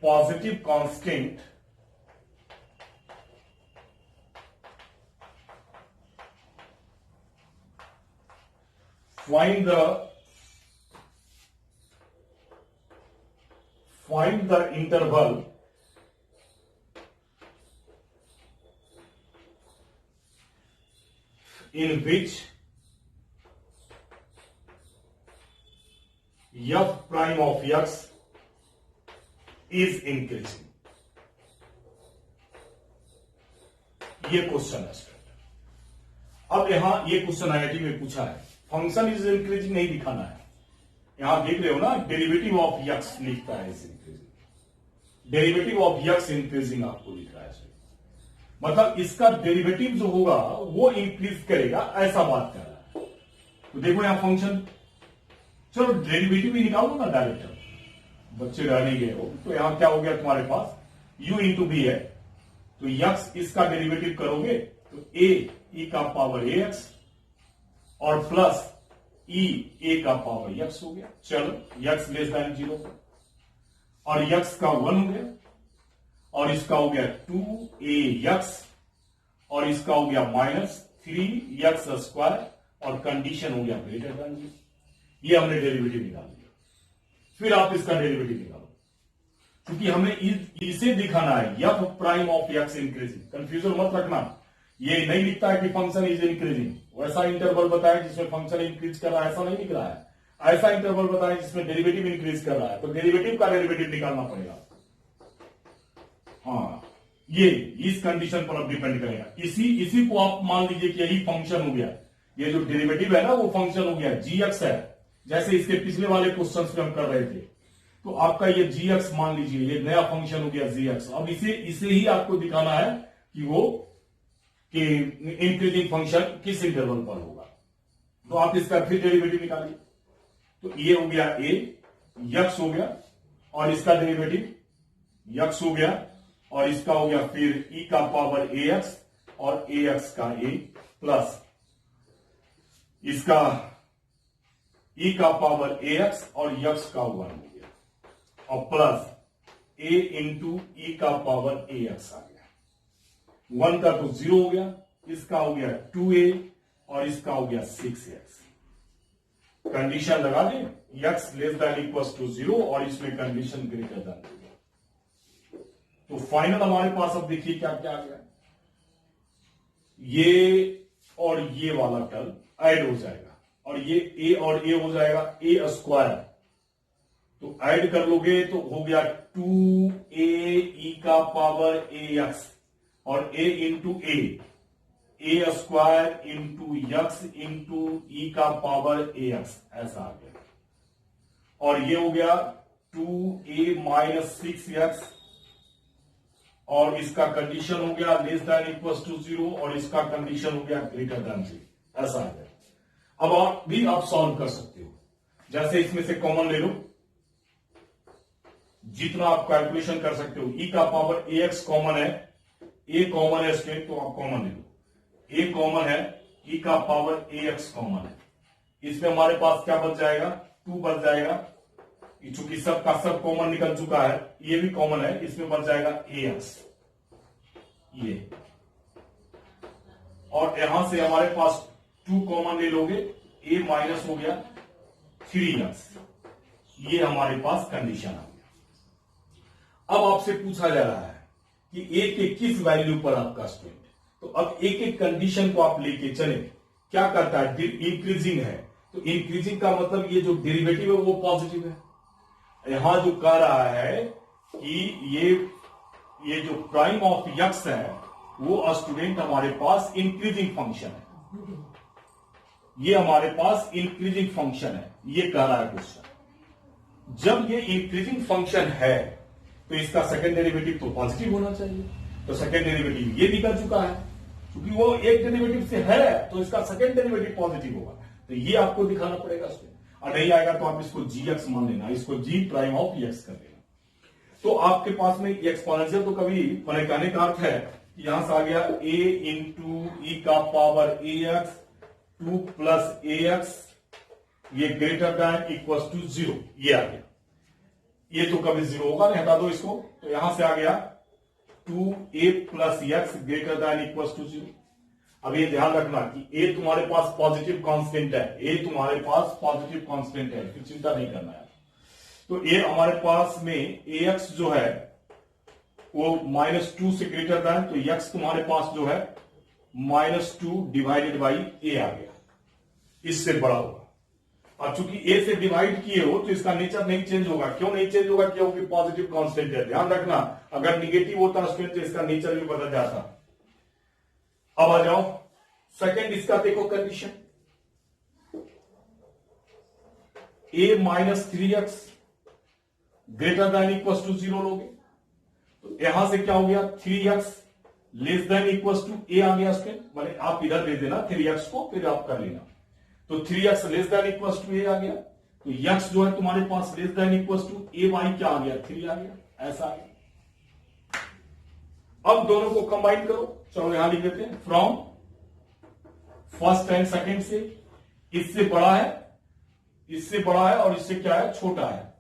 positive constant find the interval in which f prime of x is increasing। ये question है student. अब यहां ये question IIT में पूछा है, function is increasing नहीं दिखाना है। यहां देख रहे हो ना, डेरिवेटिव ऑफ यक्स लिखता है, is increasing, derivative of x increasing आपको लिख रहा है। मतलब इसका डेरिवेटिव जो होगा वो इंक्रीज करेगा, ऐसा बात कर रहा है। तो देखो यहां फंक्शन, चलो डेरिवेटिव ही निकालो ना डायरेक्ट, बच्चे रह नहीं गए हो। तो यहां क्या हो गया तुम्हारे पास, u इंटू बी है, तो यक्स इसका डेरिवेटिव करोगे तो ए का पावर ए एक्स और प्लस ए का पावर यक्स हो गया। चलो यक्स लेस देन 0 और यक्स का 1 हो गया और इसका हो गया 2a यक्स और इसका हो गया -3 यक्स स्क्वायर और कंडीशन हो गया ग्रेटर देन 0। ये हमने डेरिवेटिव निकाल दिया। फिर आप इसका डेरिवेटिव निकालो, क्योंकि हमें इसे दिखाना है, F prime of x increasing. Confusion मत रखना, ये नहीं लिखता है कि फंक्शन इज इंक्रीजिंग, वैसा इंटरवल बताया जिसमें फंक्शन इंक्रीज कर रहा है, ऐसा नहीं लिख रहा है। ऐसा इंटरवल बताया जिसमें डेरिवेटिव इंक्रीज कर रहा है, तो डेरिवेटिव का डेरिवेटिव निकालना पड़ेगा। हाँ, ये इस कंडीशन पर अब डिपेंड करेगा। इसी को आप मान लीजिए कि यही फंक्शन हो गया, ये जो डेरिवेटिव है ना वो फंक्शन हो गया, जी एक्स है, जैसे इसके पिछले वाले क्वेश्चन में हम कर रहे थे। तो आपका ये जी एक्स मान लीजिए, ये नया फंक्शन हो गया जी एक्स। अब इसे ही आपको दिखाना है कि वो कि इंक्रीजिंग फंक्शन किस इंटरवल पर होगा। तो आप इसका फिर डेरिवेटिव निकालिए, तो ये हो गया ए यक्स हो गया और इसका डेरिवेटिव यक्स हो गया और इसका हो गया फिर ई का पावर ए एक्स और ए एक्स का ए प्लस इसका ई का पावर ए एक्स और यक्स का 1 हो गया और प्लस ए इंटू ई का पावर ए एक्स आ गया। 1 का तो 0 हो गया, इसका हो गया 2a और इसका हो गया 6x। कंडीशन लगा दें, x less than equal to 0 और इसमें कंडीशन ग्रेटर देन 0। तो फाइनल हमारे पास अब देखिए क्या क्या आ गया, ये और ये वाला टर्म ऐड हो जाएगा और ये a और a हो जाएगा a स्क्वायर। तो ऐड कर लोगे तो हो गया 2a e का पावर ax और a into a square into x into e का पावर ax, ऐसा आ गया। और ये हो गया 2a माइनस 6x और इसका कंडीशन हो गया लेस देन इक्वल टू 0 और इसका कंडीशन हो गया ग्रेटर देन 0, ऐसा आ गया। अब आप भी आप सॉल्व कर सकते हो, जैसे इसमें से कॉमन ले लो, जितना आप कैलकुलेशन कर सकते हो। ई का पावर ax कॉमन है, ए कॉमन है स्टूडेंट, तो आप कॉमन ले लो। ए कॉमन है, ई का पावर ax कॉमन है, इसमें हमारे पास क्या बच जाएगा, 2 बच जाएगा, चूंकि सब का सब कॉमन निकल चुका है, ये भी कॉमन है, इसमें बच जाएगा ax ये, और यहां से हमारे पास 2 कॉमन ले लोगे, a माइनस हो गया 3x, ये हमारे पास कंडीशन आ गया। अब आपसे पूछा जा रहा है कि a के किस वैल्यू पर आपका स्टूडेंट, तो अब एक एक कंडीशन को आप लेके चले, क्या करता है, इंक्रीजिंग है, तो इंक्रीजिंग का मतलब ये जो डेरिवेटिव है वो पॉजिटिव है। यहां जो कह रहा है कि ये जो प्राइम ऑफ यक्स है वो स्टूडेंट हमारे पास इंक्रीजिंग फंक्शन है, ये हमारे पास इंक्रीजिंग फंक्शन है, ये कह रहा है क्वेश्चन। जब ये इंक्रीजिंग फंक्शन है तो इसका सेकंड डेरिवेटिव तो पॉजिटिव होना चाहिए, तो सेकंड डेरिवेटिव ये निकल चुका है, क्योंकि वो एक डेरिवेटिव से है तो इसका सेकंड डेरिवेटिव पॉजिटिव होगा, तो ये आपको दिखाना पड़ेगा उसमें। और नहीं आएगा तो आप इसको जी एक्स मान लेना, इसको जी प्राइम ऑफ एक्स कर लेना। तो आपके पास में एक्सपोनेंशियल तो कभी मैंने कहने का अर्थ है कि यहां से आ गया a इंटू ई का पावर ए एक्स 2 प्लस ए एक्स, ये ग्रेटर देन इक्वल टू 0, ये आ गया। ये तो कभी 0 होगा नहीं, हटा दो इसको, तो यहां से आ गया 2a plus x greater than equal to 0। अब ये ध्यान रखना कि a तुम्हारे पास पॉजिटिव कांस्टेंट है, a तुम्हारे पास पॉजिटिव कांस्टेंट है, फिर चिंता नहीं करना है। तो a हमारे पास में ax जो है वो -2 से ग्रेटर देन, तो x तुम्हारे पास जो है -2 डिवाइडेड बाई a आ गया, इससे बड़ा होगा। अब चूंकि a से डिवाइड किए हो तो इसका नेचर नहीं चेंज होगा। क्यों नहीं चेंज होगा, क्योंकि पॉजिटिव कांस्टेंट है। ध्यान रखना, अगर निगेटिव होता स्टूडेंट तो इसका नेचर भी बदल जाता। अब आ जाओ सेकेंड इसका देखो condition, a minus 3x greater than equal to 0 लोगे तो यहां से क्या हो गया, 3x less than equal to a आ गया स्टूडेंट, माने आप इधर दे देना 3x को, फिर आप कर लेना, तो 3x less than equal to a आ गया, तो x जो है तुम्हारे पास less than equal to a by क्या आ गया, 3 आ गया, ऐसा आ गया। अब दोनों को कंबाइन करो, चलो यहां लिख देते हैं, फ्रॉम फर्स्ट एंड सेकेंड से, इससे बड़ा है, इससे बड़ा है और इससे क्या है, छोटा है,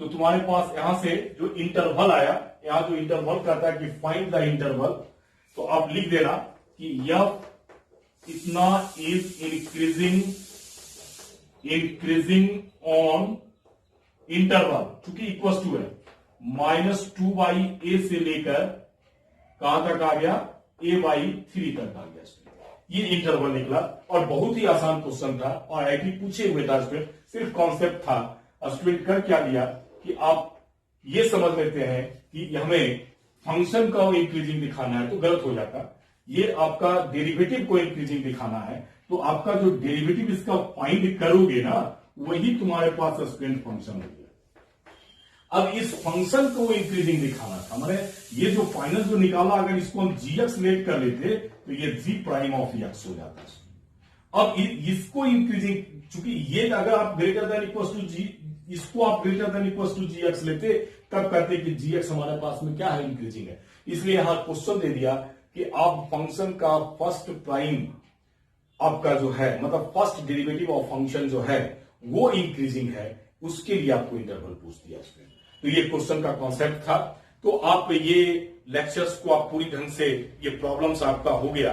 तो तुम्हारे पास यहां से जो इंटरवल आया, यहां जो इंटरवल कहता है कि फाइंड द इंटरवल, तो आप लिख देना कि f इतना इज इंक्रीजिंग ऑन इंटरवल, चूंकि इक्वल टू है, -2 बाई ए से लेकर कहां तक आ गया, a बाई 3 तक आ गया। ये इंटरवल निकला और बहुत ही आसान क्वेश्चन था और आईआईटी पूछे हुए था स्टूडेंट, सिर्फ कॉन्सेप्ट था। स्टूडेंट कर क्या दिया कि आप ये समझ लेते हैं कि हमें फंक्शन का इंक्रीजिंग दिखाना है तो गलत हो जाता, ये आपका डेरिवेटिव को इंक्रीजिंग दिखाना है, तो आपका जो डेरिवेटिव इसका फाइंड करोगे ना, वही तुम्हारे पास स्टूडेंट फंक्शन हो गया। अब इस फंक्शन को इंक्रीजिंग दिखाना था, माने ये जो फाइनल जो निकाला, अगर इसको हम gx लेट कर लेते तो ये g प्राइम ऑफ x हो जाता। अब इसको इंक्रीजिंग, चूंकि ये अगर आप greater than equal to g, इसको आप greater than equal to gx लेते, तब कहते कि gx हमारे पास में क्या है, इंक्रीजिंग है। इसलिए यहां क्वेश्चन दे दिया कि आप फंक्शन का फर्स्ट प्राइम आपका जो है, मतलब फर्स्ट डेरिवेटिव ऑफ फंक्शन जो है वो इंक्रीजिंग है, उसके लिए आपको इंटरवल पूछ दिया इसमें। तो ये क्वेश्चन का कॉन्सेप्ट था। तो आप ये लेक्चर्स को आप पूरी ढंग से, ये प्रॉब्लम्स आपका हो गया।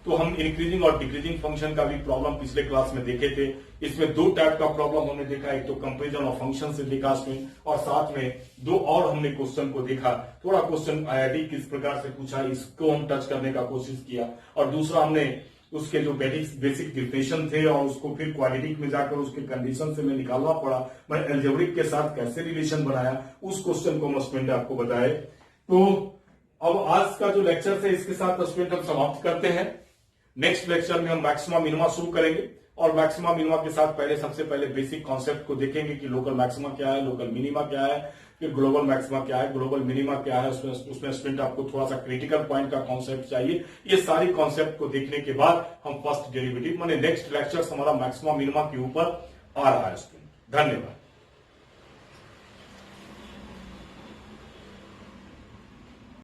तो हम इंक्रीजिंग और डिक्रीजिंग फंक्शन का भी प्रॉब्लम पिछले क्लास में देखे थे। इसमें दो टाइप का प्रॉब्लम हमने देखा, एक तो कंपेरिजन ऑफ फंक्शन से देखा उसमें, और साथ में दो और हमने क्वेश्चन को देखा। थोड़ा क्वेश्चन आईआईटी किस प्रकार से पूछा, इसको हम टच करने का कोशिश किया, और दूसरा हमने उसके जो बेसिक डिफिनेशन थे और उसको फिर क्वाड्रेटिक में जाकर उसके कंडीशन से मैं निकालना पड़ा, मैं एल्जेब्रिक के साथ कैसे रिलेशन बनाया, उस क्वेश्चन को हम स्टूडेंट आपको बताए। तो अब आज का जो लेक्चर है इसके साथ स्टूडेंट हम समाप्त करते हैं। नेक्स्ट लेक्चर में हम मैक्सिमा मिनिमा शुरू करेंगे, और मैक्सिमा मिनिमा के साथ सबसे पहले बेसिक कॉन्सेप्ट को देखेंगे कि लोकल मैक्सिमा क्या है, लोकल मिनिमा क्या है, फिर ग्लोबल मैक्सिमा क्या है, ग्लोबल मिनिमा क्या है, उसमें स्टूडेंट आपको थोड़ा सा क्रिटिकल पॉइंट का कॉन्सेप्ट चाहिए। ये सारी कॉन्सेप्ट को देखने के बाद हम फर्स्ट डेरिवेटिव, माने नेक्स्ट लेक्चर हमारा मैक्सिमा मिनिमा के ऊपर आ रहा है स्टूडेंट। धन्यवाद।